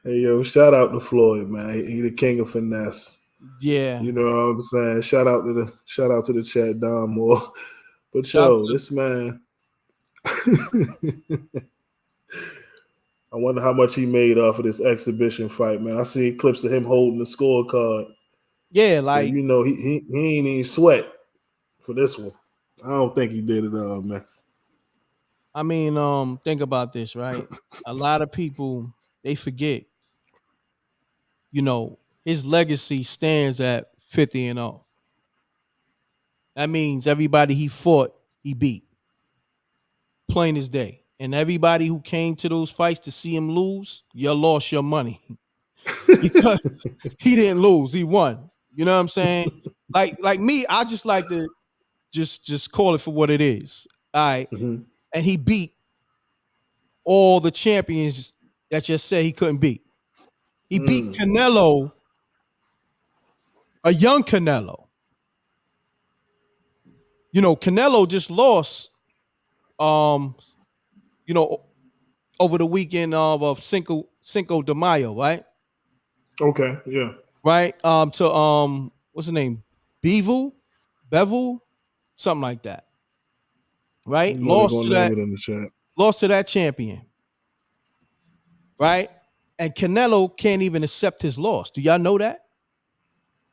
Hey yo, shout out to Floyd, man. He the king of finesse. Yeah. You know what I'm saying? Shout out to the chat, Don Moore. But Shout yo, to this man, I wonder how much he made off of this exhibition fight, man. I see clips of him holding the scorecard. yeah, So like he ain't even sweat for this one. I don't think he did it all, man. I mean, think about this, right? A lot of people they forget, his legacy stands at 50 and 0. That means everybody he fought, he beat. Plain as day. And everybody who came to those fights to see him lose, you lost your money. Because he didn't lose, he won. You know what I'm saying? Like me, I just like to just call it for what it is. All right. Mhm. And he beat all the champions that just said he couldn't beat. He beat Mm. Canelo, a young Canelo. Canelo just lost um, you know, over the weekend of Cinco de Mayo, right? Okay, yeah. Right? To what's the name? Bevel, something like that. Right? You know they're gonna name it in the chat. Lost to that champion, right? And Canelo can't even accept his loss. Do y'all know that?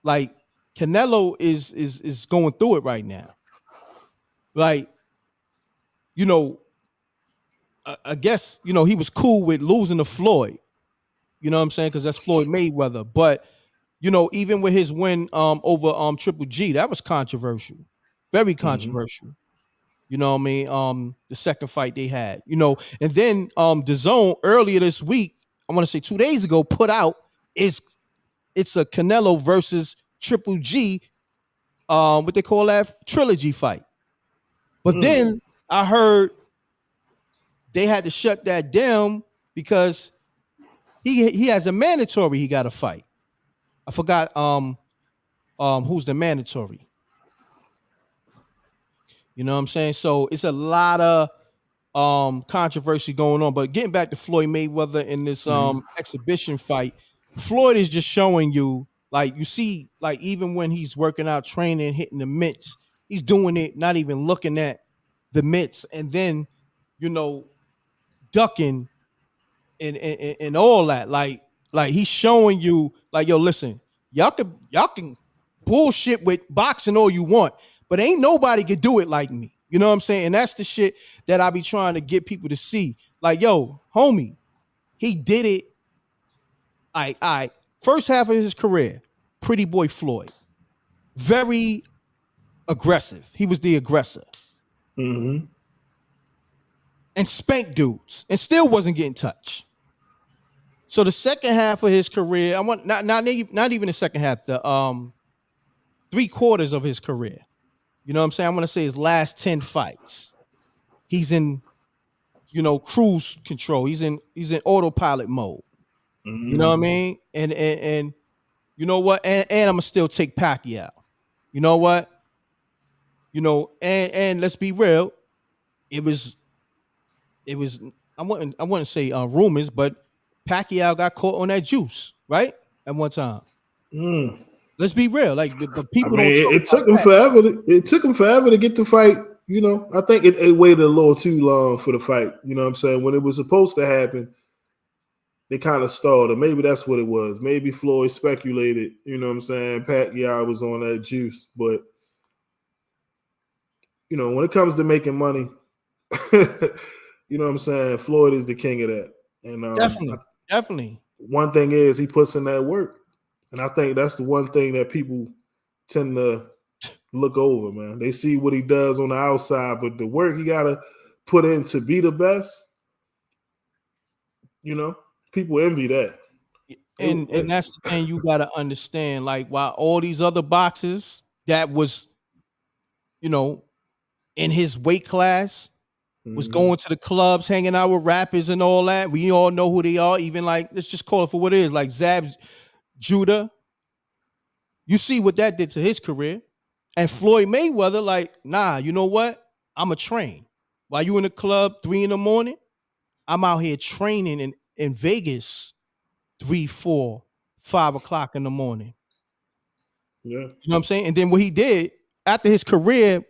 Like Canelo is going through it right now. Like, you know, I guess, he was cool with losing to Floyd. You know what I'm saying? Because that's Floyd Mayweather. But, even with his win over Triple G, that was controversial. Very Mm-hmm. controversial. You know what I mean? The second fight they had. And then DAZN earlier this week, I want to say 2 days ago, put out it's a Canelo versus Triple G, what they call that trilogy fight. But Mm. then I heard they had to shut that down because he has a mandatory he got to fight. I forgot who's the mandatory. You know what I'm saying? So it's a lot of controversy going on. But getting back to Floyd Mayweather in this Mm-hmm. exhibition fight, Floyd is just showing you, like, you see, like, even when he's working out, training, hitting the mitts, he's doing it, not even looking at the mitts, and then, you know, ducking and all that. Like he's showing you, like, yo, listen, y'all can bullshit with boxing all you want, but ain't nobody can do it like me. You know what I'm saying? And that's the shit that I be trying to get people to see. Like, yo, homie, he did it. I first half of his career, Pretty Boy Floyd, very aggressive. He was the aggressor Mm-hmm. and spanked dudes and still wasn't getting touched. So the second half of his career, I want not even the second half, the 3/4 of his career. You know what I'm saying? I'm gonna say his last 10 fights. He's in, cruise control. He's in autopilot mode. You know what I Mm-hmm. mean? And you know what? And I'm gonna still take Pacquiao. You know what? And let's be real. It was it was I wouldn't say rumors, but Pacquiao got caught on that juice, right? At one time. Mm. Let's be real. Like, but I people mean, don't talk it about took him that. forever. It took him forever to get the fight. I think it waited a little too long for the fight. You know what I'm saying? When it was supposed to happen, they kind of stalled, or maybe that's what it was. Maybe Floyd speculated. You know what I'm saying? Pacquiao was on that juice, but when it comes to making money, you know what I'm saying? Floyd is the king of that. And Definitely. Definitely. one thing is he puts in that work, and I think that's the one thing that people tend to look over, man. They see what he does on the outside, but the work he got to put in to be the best, you know, people envy that. And that's the thing you gotta understand. Like, while all these other boxers that was, you know, in his weight class was Mhm. going to the clubs, hanging out with rappers and all that. We all know who they are. Even, like, let's just call it for what it is. Like Zab Judah, you see what that did to his career. And Floyd Mayweather, like, nah, you know what? I'm a train. While you in the club 3 in the morning, I'm out here training in Vegas 3, 4, 5 o'clock in the morning. Yeah. You know what I'm saying? And then what he did after his career,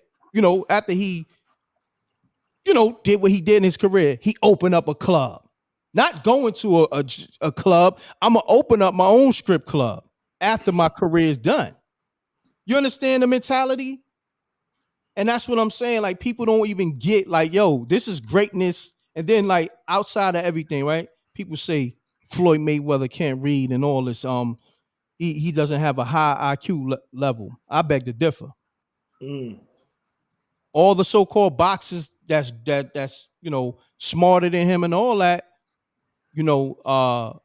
after he, did what he did in his career, he opened up a club. Not going to a club. I'm gonna open up my own strip club after my career is done. You understand the mentality? And that's what I'm saying. Like, people don't even get, like, yo, this is greatness. And then, like, outside of everything, right? People say Floyd Mayweather can't read and all this. He doesn't have a high IQ level. I beg to differ. Mm. All the so-called boxers that's smarter than him and all that, you know, uh,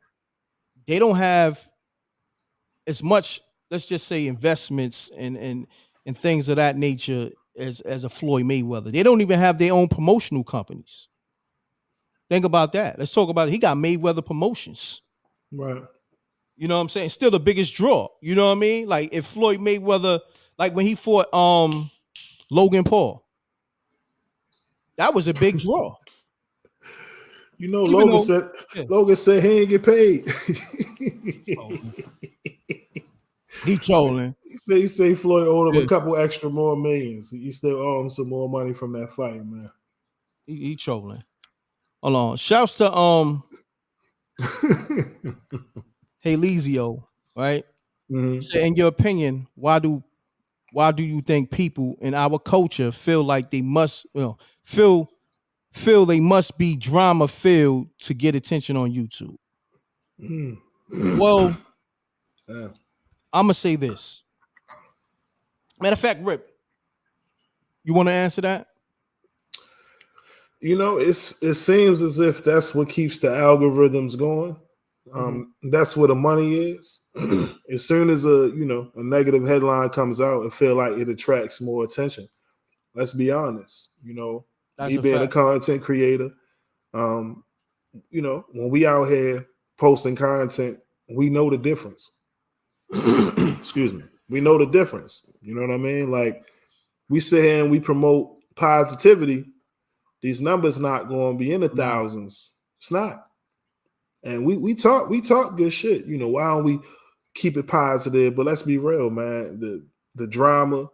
they don't have as much, let's just say, investments and things of that nature as a Floyd Mayweather. They don't even have their own promotional companies. Think about that. Let's talk about it. He got Mayweather Promotions. Right. You know what I'm saying? Still the biggest draw. You know what I mean? Like, if Floyd Mayweather, like when he fought Logan Paul, that was a big draw. Even Logan though, said yeah, Logan said he ain't get paid. trolling. He trolling. He say Floyd owed him a Yeah, couple extra more millions. He still owe him some more money from that fight, man. he trolling. Hold on. Shouts to Halezio, right? Mhm. So, in your opinion, why do you think people in our culture feel like they must, feel feel they must be drama filled to get attention on YouTube? Mm. Well, Yeah. I'm gonna say this. Matter of fact, Rip, you want to answer that? It seems as if that's what keeps the algorithms going. Mm-hmm. That's where the money is. As soon as a negative headline comes out, it feel like it attracts more attention. Let's be honest. That's Me a being a fact. content creator, um, when we out here posting content, we know the difference. Excuse me. We know the difference. You know what I mean? Like we sit here and we promote positivity. These numbers not going to be in the Nah, thousands. It's not. And we talk good shit. Why don't we keep it positive? But let's be real, man. The drama,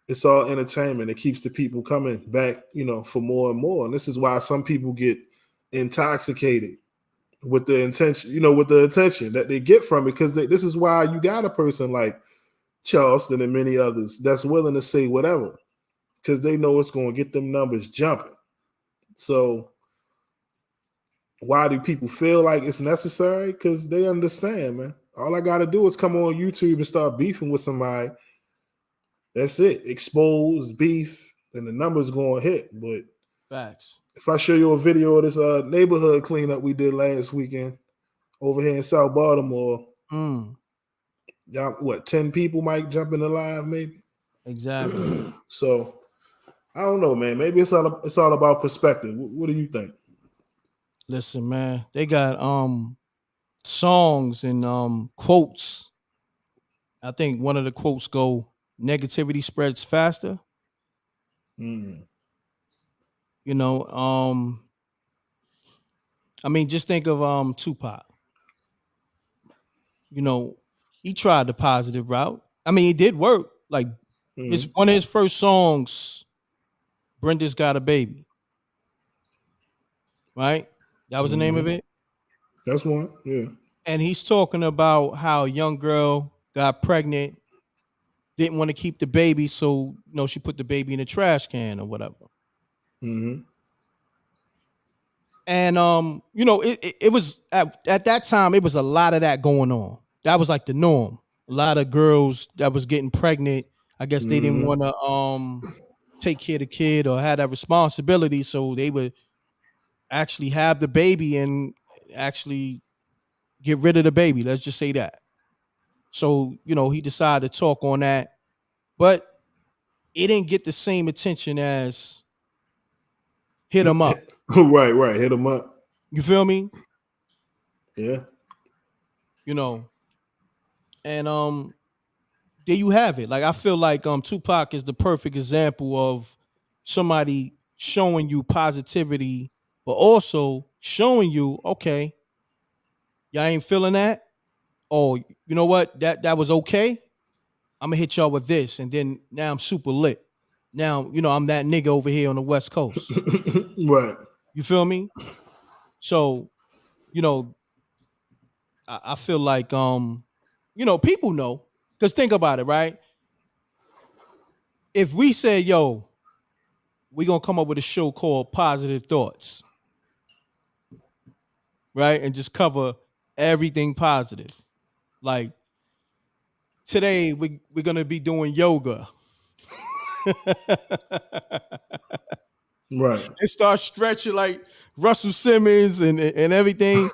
it's all entertainment. It keeps the people coming back, for more and more. And this is why some people get intoxicated with the intention, with the attention that they get from it. Because this is why you got a person like Charleston and many others that's willing to say whatever because they know it's going to get them numbers jumping. So why do people feel like it's necessary? Because they understand, man. All I got to do is come on YouTube and start beefing with somebody. That's it. Expose beef, and the numbers going to hit. But facts. if I show you a video of this neighborhood cleanup we did last weekend over here in South Baltimore, Mm, y'all, 10 people might jump in the live, maybe? exactly. So I don't know, man. Maybe it's all about perspective. What do you think? Listen, man, they got songs and quotes. I think one of the quotes go, negativity spreads faster. Mm. You know, I mean, just think of Tupac. You know, he tried the positive route. I mean, it did work. Like his Mm. one of his first songs, Brenda's Got a Baby, right? That was the name of Mm. it. That's one. Yeah. And he's talking about how a young girl got pregnant, didn't want to keep the baby, so she put the baby in a trash can or whatever. Mm-hmm. And it was at that time it was a lot of that going on. That was like the norm. A lot of girls that was getting pregnant. I guess they didn't Mm-hmm. want to take care of the kid or had that responsibility, so they would actually have the baby and actually get rid of the baby. Let's just say that. So he decided to talk on that, but it didn't get the same attention as hit him up. Right, right. Hit them up. You feel me? Yeah. You know, and there you have it. Like I feel like Tupac is the perfect example of somebody showing you positivity, but also showing you, okay, y'all ain't feeling that. Oh, you know what? That was okay. I'm gonna hit y'all with this, and then now I'm super lit. Now I'm that nigga over here on the West Coast. Right. You feel me? So you know, I feel like people know because think about it, right? If we say, yo, we gonna come up with a show called Positive Thoughts, right, and just cover everything positive. Like today, we're gonna be doing yoga. Right. And start stretching like Russell Simmons and everything.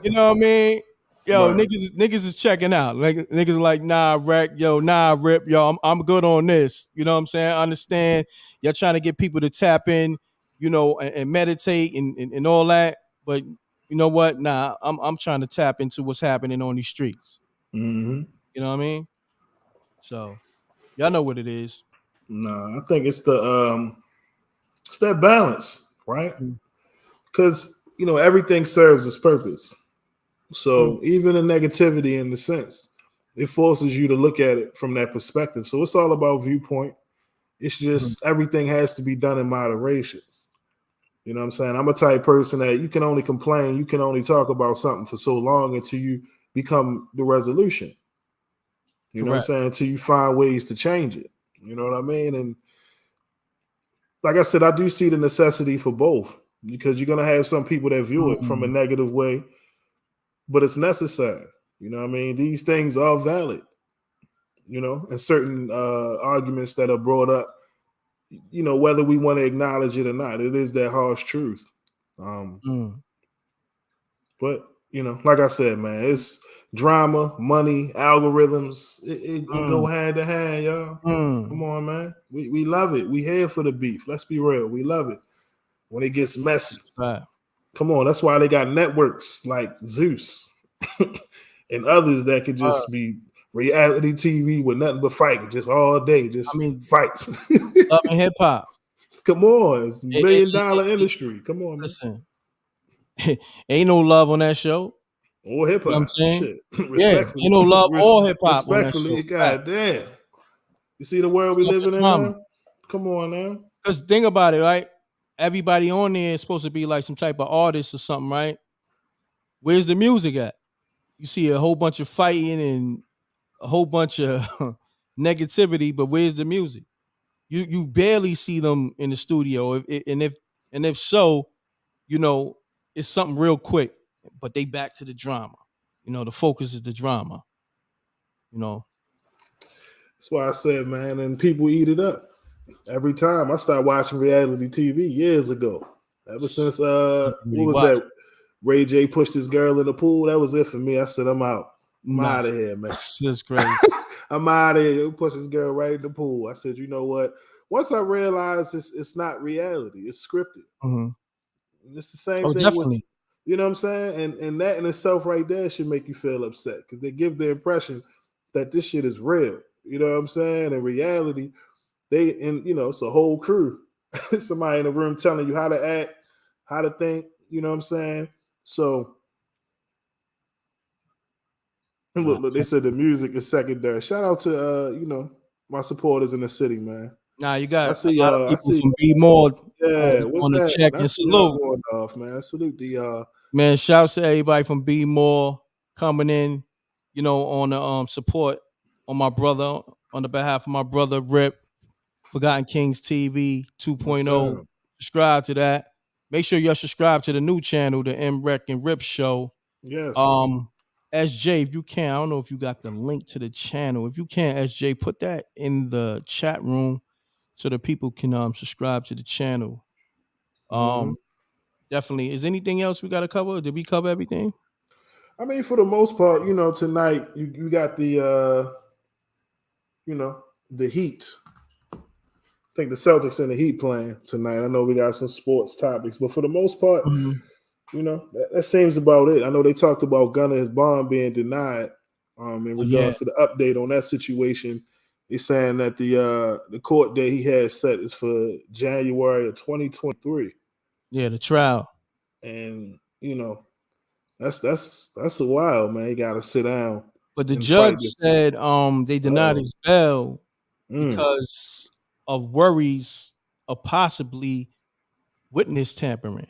You know what I mean? Yo, Right. niggas is checking out. Like niggas are like, nah, Rec, yo, nah, Rip, yo, I'm good on this. You know what I'm saying? I understand y'all trying to get people to tap in, and meditate and all that. But you know what? Nah, I'm trying to tap into what's happening on these streets. Mm-hmm. You know what I mean? So y'all know what it is. Nah, I think it's that balance, right? Mm. Because everything serves its purpose. Mm. So even the negativity, in the sense, it forces you to look at it from that perspective. So it's all about viewpoint. It's Mhm. just everything has to be done in moderations. You know what I'm saying? I'm a type person that you can only complain, you can only talk about something for so long until you become the resolution. You know what I'm Correct. saying? Until you find ways to change it. You know what I mean? And like I said, I do see the necessity for both because you're gonna have some people that view it from a Mm, negative way, but it's necessary. You know what I mean? These things are valid, and certain arguments that are brought up, whether we want to acknowledge it or not, it is that harsh truth. Um, mm, but like I said, man, it's drama, money, algorithms. It go mm, hand to hand, y'all. Come mm. on, man. We love it. We here for the beef. Let's be real. We love it when it gets messy. Right. Come on, that's why they got networks like Zeus and others that could Uh, just be reality TV with nothing but fighting, just all day, I just mean, fights. love and hip hop. Come on, it's a It, million dollar industry. Come on, man. listen, ain't no love on that show. Or hip You know what I'm hop, saying? shit. Yeah, ain't no love or hip hop on that show. Respectfully, god damn. You see the world It's we nothing but living in drama. now? Come on now. Because think about it, right? Everybody on there is supposed to be like some type of artist or something, right? Where's the music at? You see a whole bunch of fighting and a whole bunch of negativity, but where's the music? You barely see them in the studio, and if so, you know it's something real quick. But they back to the drama. The focus is the drama. You know, That's why I said, man, and people eat it up. Every time I started watching reality TV years ago. Ever since you what really was watch. that? Ray J pushed his girl in the pool. That was it for me. I said, I'm out. I'm Nah, out of here, man. that's crazy. I'm out of here. He pushed his girl right in the pool. I said, you know what? Once I realized it's not reality, it's scripted. Hmm. And it's the same Oh, thing with, definitely. you know what I'm saying? And that in itself right there should make you feel upset because they give the impression that this shit is real. You know what I'm saying? In reality, it's a whole crew. Somebody in the room telling you how to act, how to think, you know what I'm saying? So Nah, look, they said the music is secondary. Shout out to my supporters in the city, man. nah, you I got see a lot of I people see from B More yeah, what's on the check happening? I and see y'all salute. going off, man. Salute the Man, shouts to everybody from B More coming in, on the support on my brother, on the behalf of my brother Rip, Forgotten Kings TV yes, 2.0. sir. Subscribe to that. Make sure you're subscribed to the new channel, the MReck and Rip Show. Yes. Um, SJ, if you can, I don't know if you got the link to the channel. If you can, SJ, put that in the chat room so that people can subscribe to the channel. Hmm. Um, definitely. Is anything else we got to cover? Did we cover everything? I mean, for the most part, tonight you got the you know, the Heat. I think the Celtics and the Heat playing tonight. I know we got some sports topics, but for the most part, Mhm. that seems about it. I know they talked about Gunner's bond being denied in Oh yeah, regards to the update on that situation. He's saying that the court date he has set is for January of 2023, yeah, the trial. and that's a while, man. He got to sit down But the and fight judge this. said they denied Oh, his bail mm, because of worries of possibly witness tampering.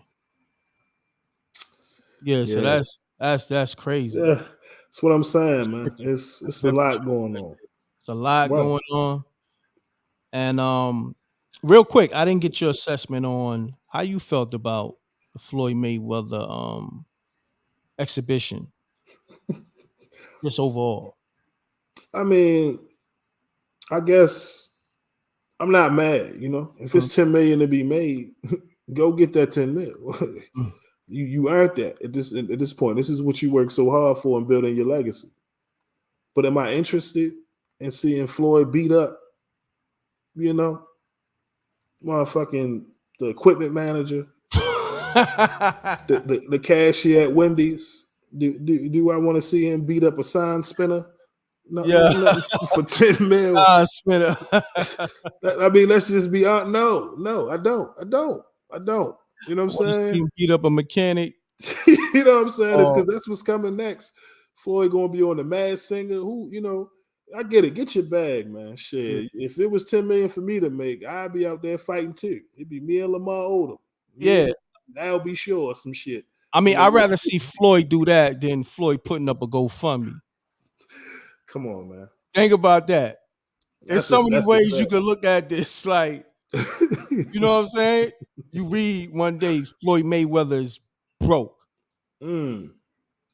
Yeah, so yeah, that's crazy. yeah. That's what I'm saying, man. Restricted. That's It's a very lot going on. restricted. It's a lot Right. going on. And real quick, I didn't get your assessment on how you felt about the Floyd Mayweather exhibition, just overall. I mean, I guess I'm not mad. If Mhm. it's 10 million to be made, go get that 10 mil. Mm. You earned that at this point. This is what you work so hard for in building your legacy. But am I interested in seeing Floyd beat up? You know, motherfucking the equipment manager, the cashier at Wendy's. Do I want to see him beat up a sign spinner? No, Yeah. nothing for 10 mil. Spitter. I mean, let's just be honest. No, I don't. You know what I'm Want to see saying? him beat up a mechanic? You know what I'm saying? It's Oh, because that's what's coming next. Floyd gonna be on the Mad Singer. I get it. Get your bag, man. yeah. Shit. If it was 10 million for me to make, I'd be out there fighting too. It'd be me and Lamar Odom. Me Yeah. and I'll be sure some shit. I mean, You know, I'd rather see Floyd do that than Floyd putting up a GoFundMe. come on, man. Think about that. There's That's a so many that's a ways you fact. could look at this. Like, You know what I'm saying? You read one day Floyd Mayweather is broke. Mm.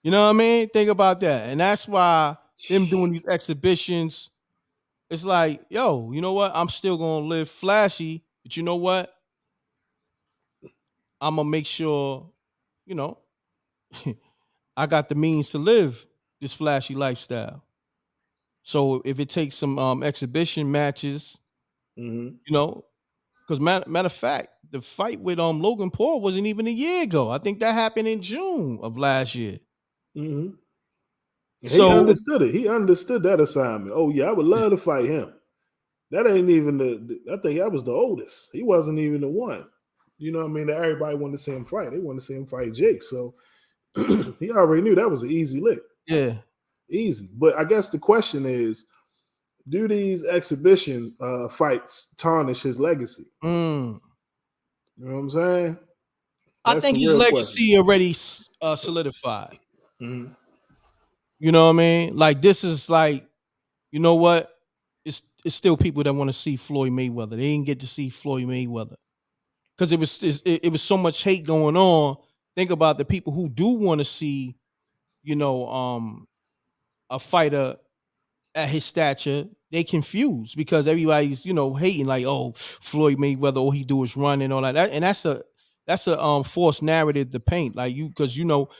You know what I mean? Think about that. And that's why them doing these exhibitions, it's like, yo, you know what? I'm still gonna live flashy, but you know what? I'm gonna make sure, you know, I got the means to live this flashy lifestyle. So if it takes some exhibition matches, Mm-hmm. you know, because matter of fact, the fight with Logan Paul wasn't even a year ago. I think that happened in June of last year. Mm-hmm. He So understood it. He understood that assignment. Oh yeah, I would love to fight him. That ain't even I think that was the oldest. He wasn't even the one. You know what I mean? That everybody wanted to see him fight. They wanted to see him fight Jake. So he already knew that was an easy lick. yeah, Easy. But I guess the question is, do these exhibition fights tarnish his legacy? mm. You know what I'm saying? I That's think the his real question. legacy already solidified. Mm-hmm. You know what I mean? Like this is like, you know what? It's still people that want to see Floyd Mayweather. They didn't get to see Floyd Mayweather because it was so much hate going on. Think about the people who do want to see, you know, a fighter at his stature. They confused because everybody's, you know, hating like, oh, Floyd Mayweather, all he do is run and all that. And that's a false narrative to paint. Like you, because you know,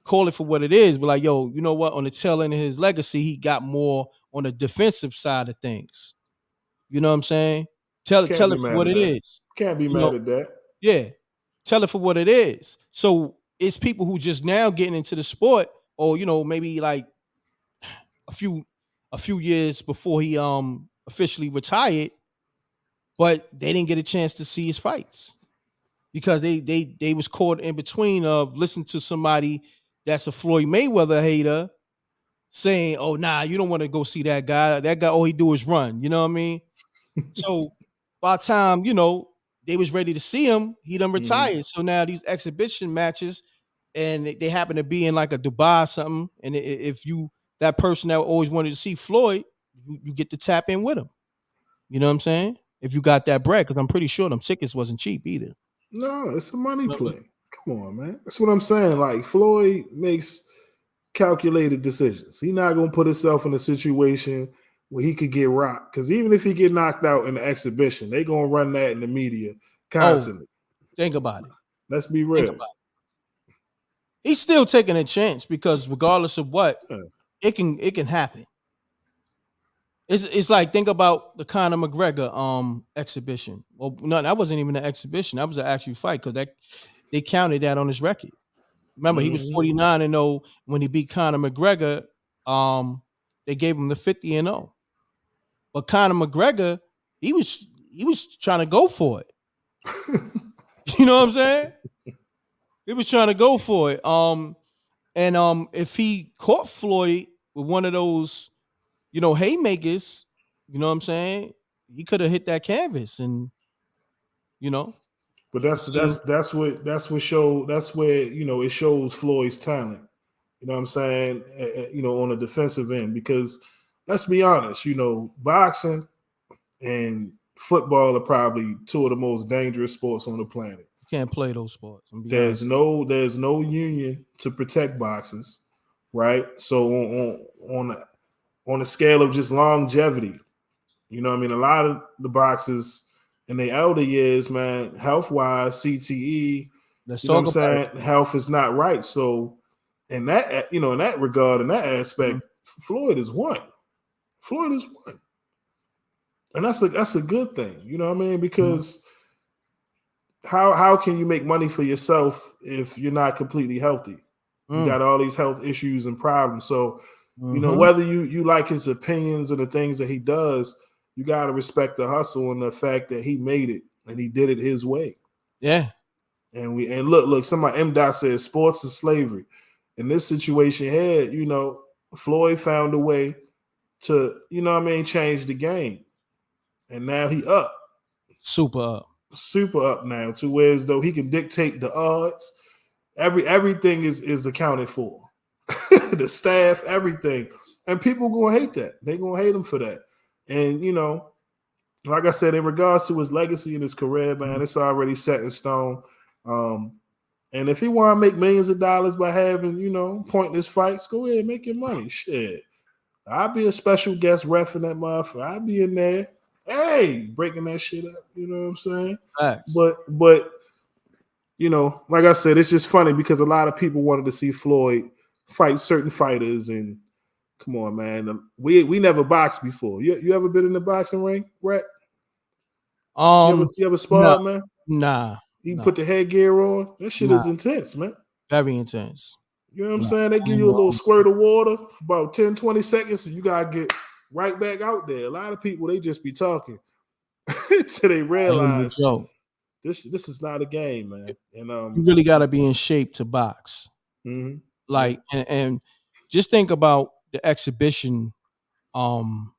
call it for what it is, but like, yo, you know what? On the tail end of his legacy, he got more on the defensive side of things. You know what I'm saying? Can't Tell be it for mad what at it that. is. Can't be You know, mad at that. yeah. Tell it for what it is. So it's people who just now getting into the sport, or you know, maybe like a few a few years before he officially retired, but they didn't get a chance to see his fights because they was caught in between of listening to somebody that's a Floyd Mayweather hater saying, "Oh, nah, you don't want to go see that guy. That guy, all he do is run." You know what I mean? So by the time you know they was ready to see him, he done Mm-hmm. retired. So now these exhibition matches, and they happen to be in like a Dubai or something, and if you that person that always wanted to see Floyd, you get to tap in with him. You know what I'm saying? If you got that bread, because I'm pretty sure them tickets wasn't cheap either. No, it's a money You know what I mean? play. Come on, man. That's what I'm saying. Like Floyd makes calculated decisions. He's not gonna put himself in a situation where he could get rocked. Because even if he get knocked out in the exhibition, they gonna run that in the media Oh, constantly. think about it. Let's be Think real. about it. He's still taking a chance because regardless of what, Yeah. it can happen. It's like think about the Conor McGregor exhibition. Well, no, that wasn't even an exhibition. That was an actual fight because that they counted that on his record. Remember, he was Mhm. 49-0 when he beat Conor McGregor. Um, they gave him the 50-0. But Conor McGregor, he was trying to go for it. You know what I'm saying? He was trying to go for it. And if he caught Floyd with one of those, you know, haymakers, you know what I'm saying? He could have hit that canvas and, you know, But seen that's where it shows Floyd's talent. You know what I'm saying? On the defensive end, because let's be honest, boxing and football are probably two of the most dangerous sports on the planet. you can't play those sports. I'm be There's honest. no union to protect boxers, right? So on a scale of just longevity, I mean, a lot of the boxers in their elder years, man, health wise, CTE, Let's you know what talk I'm about it. saying? Health is not right. So in that regard, in that Mhm. aspect, Floyd is one. Floyd is one. And that's a good thing. You know what I mean? Mhm. Because how can you make money for yourself if you're not completely healthy? You Mm. got all these health issues and problems. So, Mhm. whether you like his opinions and the things that he does, you got to respect the hustle and the fact that he made it and he did it his way. Yeah. And look, somebody M. Dot said sports is slavery. In this situation here, Floyd found a way to, what I mean, change the game. And now he up, Super up. super up now to where as though he can dictate the odds. Everything is accounted for. The staff, everything. And people gonna hate that. They gonna hate him for that. And like I said, in regards to his legacy and his career, man, it's already set in stone. And if he want to make millions of dollars by having, pointless fights, go ahead, make your money. Shit. I'll be a special guest ref in that motherfucker. I'll be in there. Hey, breaking that shit up. You know what I'm saying? Facts. But like I said, it's just funny because a lot of people wanted to see Floyd fight certain fighters, and come on, man. We never boxed before. You ever been in the boxing ring, Brett? You ever No, sparred, man? nah, You nah, put the headgear on. That shit nah. is intense, man. Very intense. You know what I'm Nah, saying? They I give ain't you a gonna little hold squirt of water for about 10, 20 seconds, and you gotta get right back out there. A lot of people, they just be talking until they you. I ain't with realize Joe. this is not a game, man. And You really got to be in shape to box. yeah. Like, and just think about the exhibition um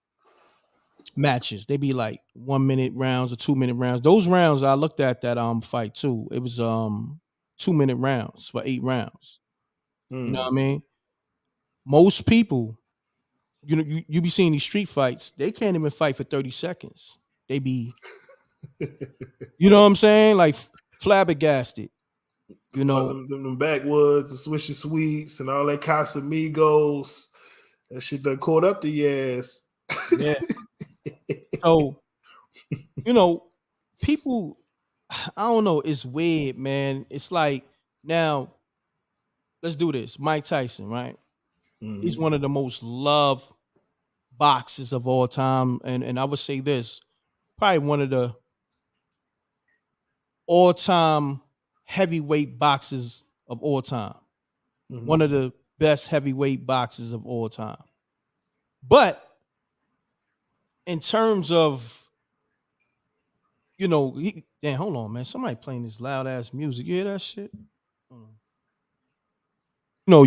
matches. They be like 1 minute rounds or 2 minute rounds. Those rounds I looked at that fight too. It was 2 minute rounds for 8 rounds. You know what I mean? Most people, you be seeing these street fights, they can't even fight for 30 seconds. They be, you know what I'm saying? Like flabbergasted, you Fuck know. them backwoods, the Swisher Sweets, and all that Casamigos. That shit done caught up to your ass. Yeah. So, you know, people, I don't know, it's weird, man. It's like now, let's do this. Mike Tyson, right? He's one of the most loved boxers of all time. And I would say this, probably one of the all-time heavyweight boxers of all time. One of the best heavyweight boxers of all time. But in terms of, damn, hold on, man. Somebody playing this loud ass music. You hear that shit? Hold on.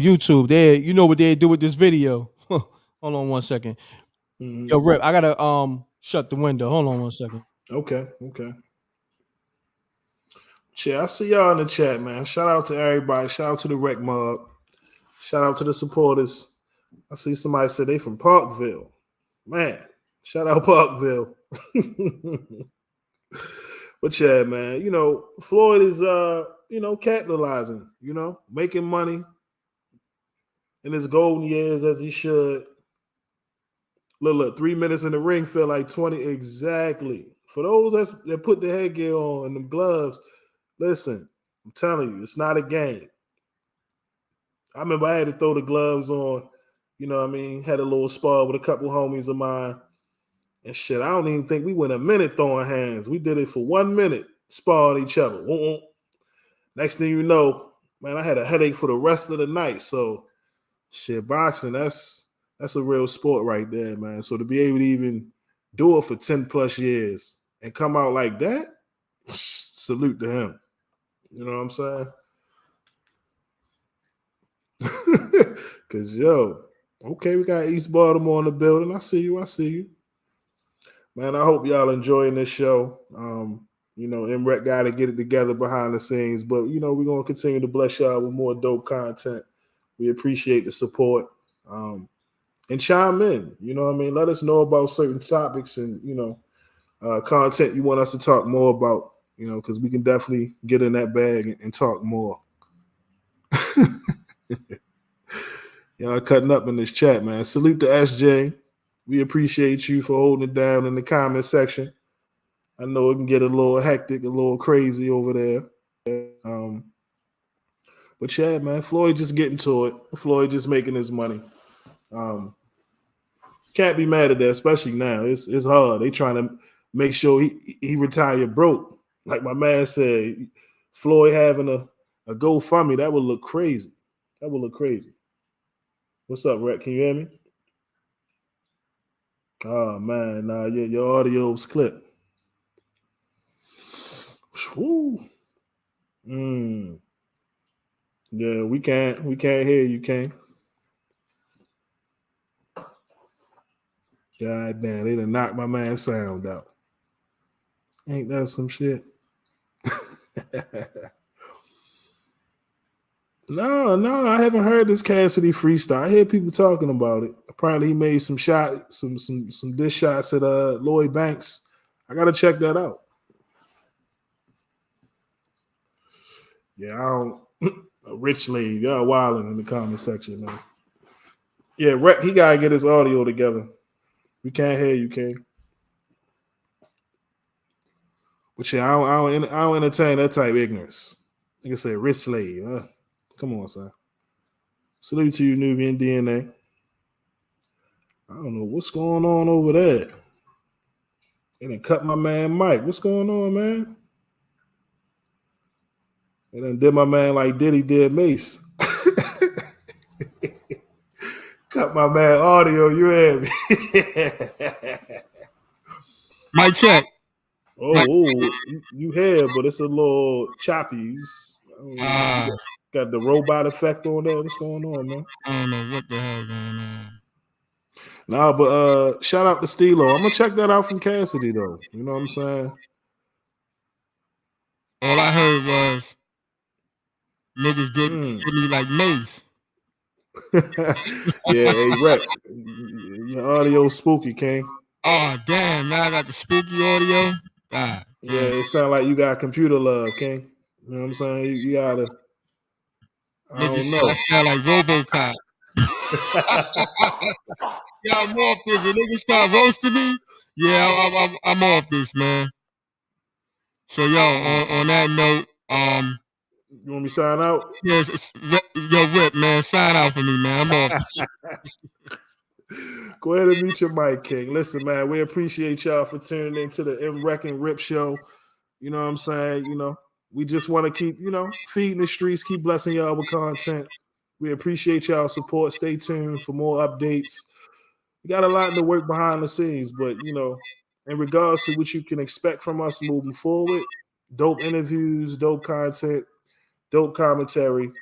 YouTube, you know what they do with this video. Hold on 1 second. Yo, Rip, I gotta shut the window. Hold on 1 second. Okay. Chat, I see y'all in the chat, man. Shout out to everybody. Shout out to the Rec Mob. Shout out to the supporters. I see somebody said they from Parkville. Man, shout out Parkville. But yeah, man, Floyd is capitalizing, making money in his golden years as he should. Look, 3 minutes in the ring feel like 20 exactly. For those that put the headgear on and the gloves, listen, I'm telling you, it's not a game. I remember I had to throw the gloves on, had a little spar with a couple homies of mine. And shit, I don't even think we went a minute throwing hands. We did it for 1 minute, sparring each other. Next thing you know, man, I had a headache for the rest of the night. So, shit, boxing, that's a real sport right there, man. So to be able to even do it for 10 plus years and come out like that, salute to him. You know what I'm saying? Because, okay, we got East Baltimore in the building. I see you. Man, I hope y'all enjoying this show. MReck got to get it together behind the scenes, but we're gonna continue to bless y'all with more dope content. We appreciate the support. And chime in. You know what I mean? Let us know about certain topics and content you want us to talk more about, because we can definitely get in that bag and talk more. Y'all cutting up in this chat, man. Salute to SJ. We appreciate you for holding it down in the comment section. I know it can get a little hectic, a little crazy over there. But yeah, man, Floyd just getting to it. Floyd just making his money. Can't be mad at that, especially now. It's hard. They trying to make sure he retire broke. Like my man said, Floyd having a GoFundMe, that would look crazy. What's up, Rhett? Can you hear me? Oh man, nah, yeah, your audio's clipped. Woo. Yeah, we can't hear you, King. God damn, they done knocked my man's sound out. Ain't that some shit? No, I haven't heard this Cassidy freestyle. I hear people talking about it. Apparently, he made some dish shots at Lloyd Banks. I gotta check that out. Yeah, I don't. Rich slave, y'all wilding in the comment section, man. Yeah, Rec, he gotta get his audio together. We can't hear you, King. But yeah, I don't entertain that type of ignorance. Like I said, rich slave. Come on, son. Salute to you, Nubian DNA. I don't know what's going on over there. They done cut my man Mike. What's going on, man? They done did my man like Diddy did Mace. Cut my man audio. You hear me? Mic check. You have, but it's a little choppy. Got the robot effect on there. What's going on, man? I don't know what the hell going on. Nah, but shout out to Stilo. I'm gonna check that out from Cassidy though. You know what I'm saying? All I heard was niggas did me like Mace. Yeah, hey Rec, your audio spooky, King. Oh damn! Now I got the spooky audio. God, yeah, it sound like you got computer love, King. You know what I'm saying? You gotta. I don't know. I sound like RoboCop. Yeah, I'm off this. When niggas start roasting me, yeah, I'm off this, man. So yo, on that note, you want me to sign out? Yes, yo, Rip, man, sign out for me, man. I'm off. Go ahead and mute your mic, King. Listen, man, we appreciate y'all for tuning into the MReck and Rip show. You know what I'm saying? You know, we just want to keep, feeding the streets, keep blessing y'all with content. We appreciate y'all support. Stay tuned for more updates. We got a lot in the work behind the scenes, but in regards to what you can expect from us moving forward, dope interviews, dope content, dope commentary.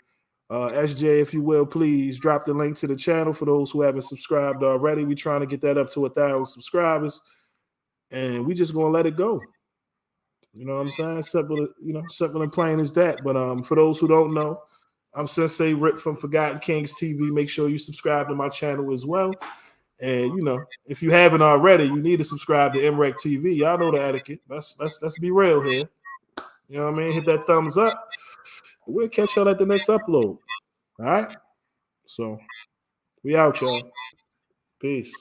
SJ, if you will, please drop the link to the channel for those who haven't subscribed already. We're trying to get that up to 1,000 subscribers, and we just gonna let it go. You know what I'm saying? Simple and plain as that. But for those who don't know, I'm Sensei Rip from Forgotten Kings TV. Make sure you subscribe to my channel as well. And if you haven't already, you need to subscribe to MReck TV. Y'all know the etiquette. Let's be real here. You know what I mean? Hit that thumbs up. We'll catch y'all at the next upload. All right? So we out, y'all. Peace.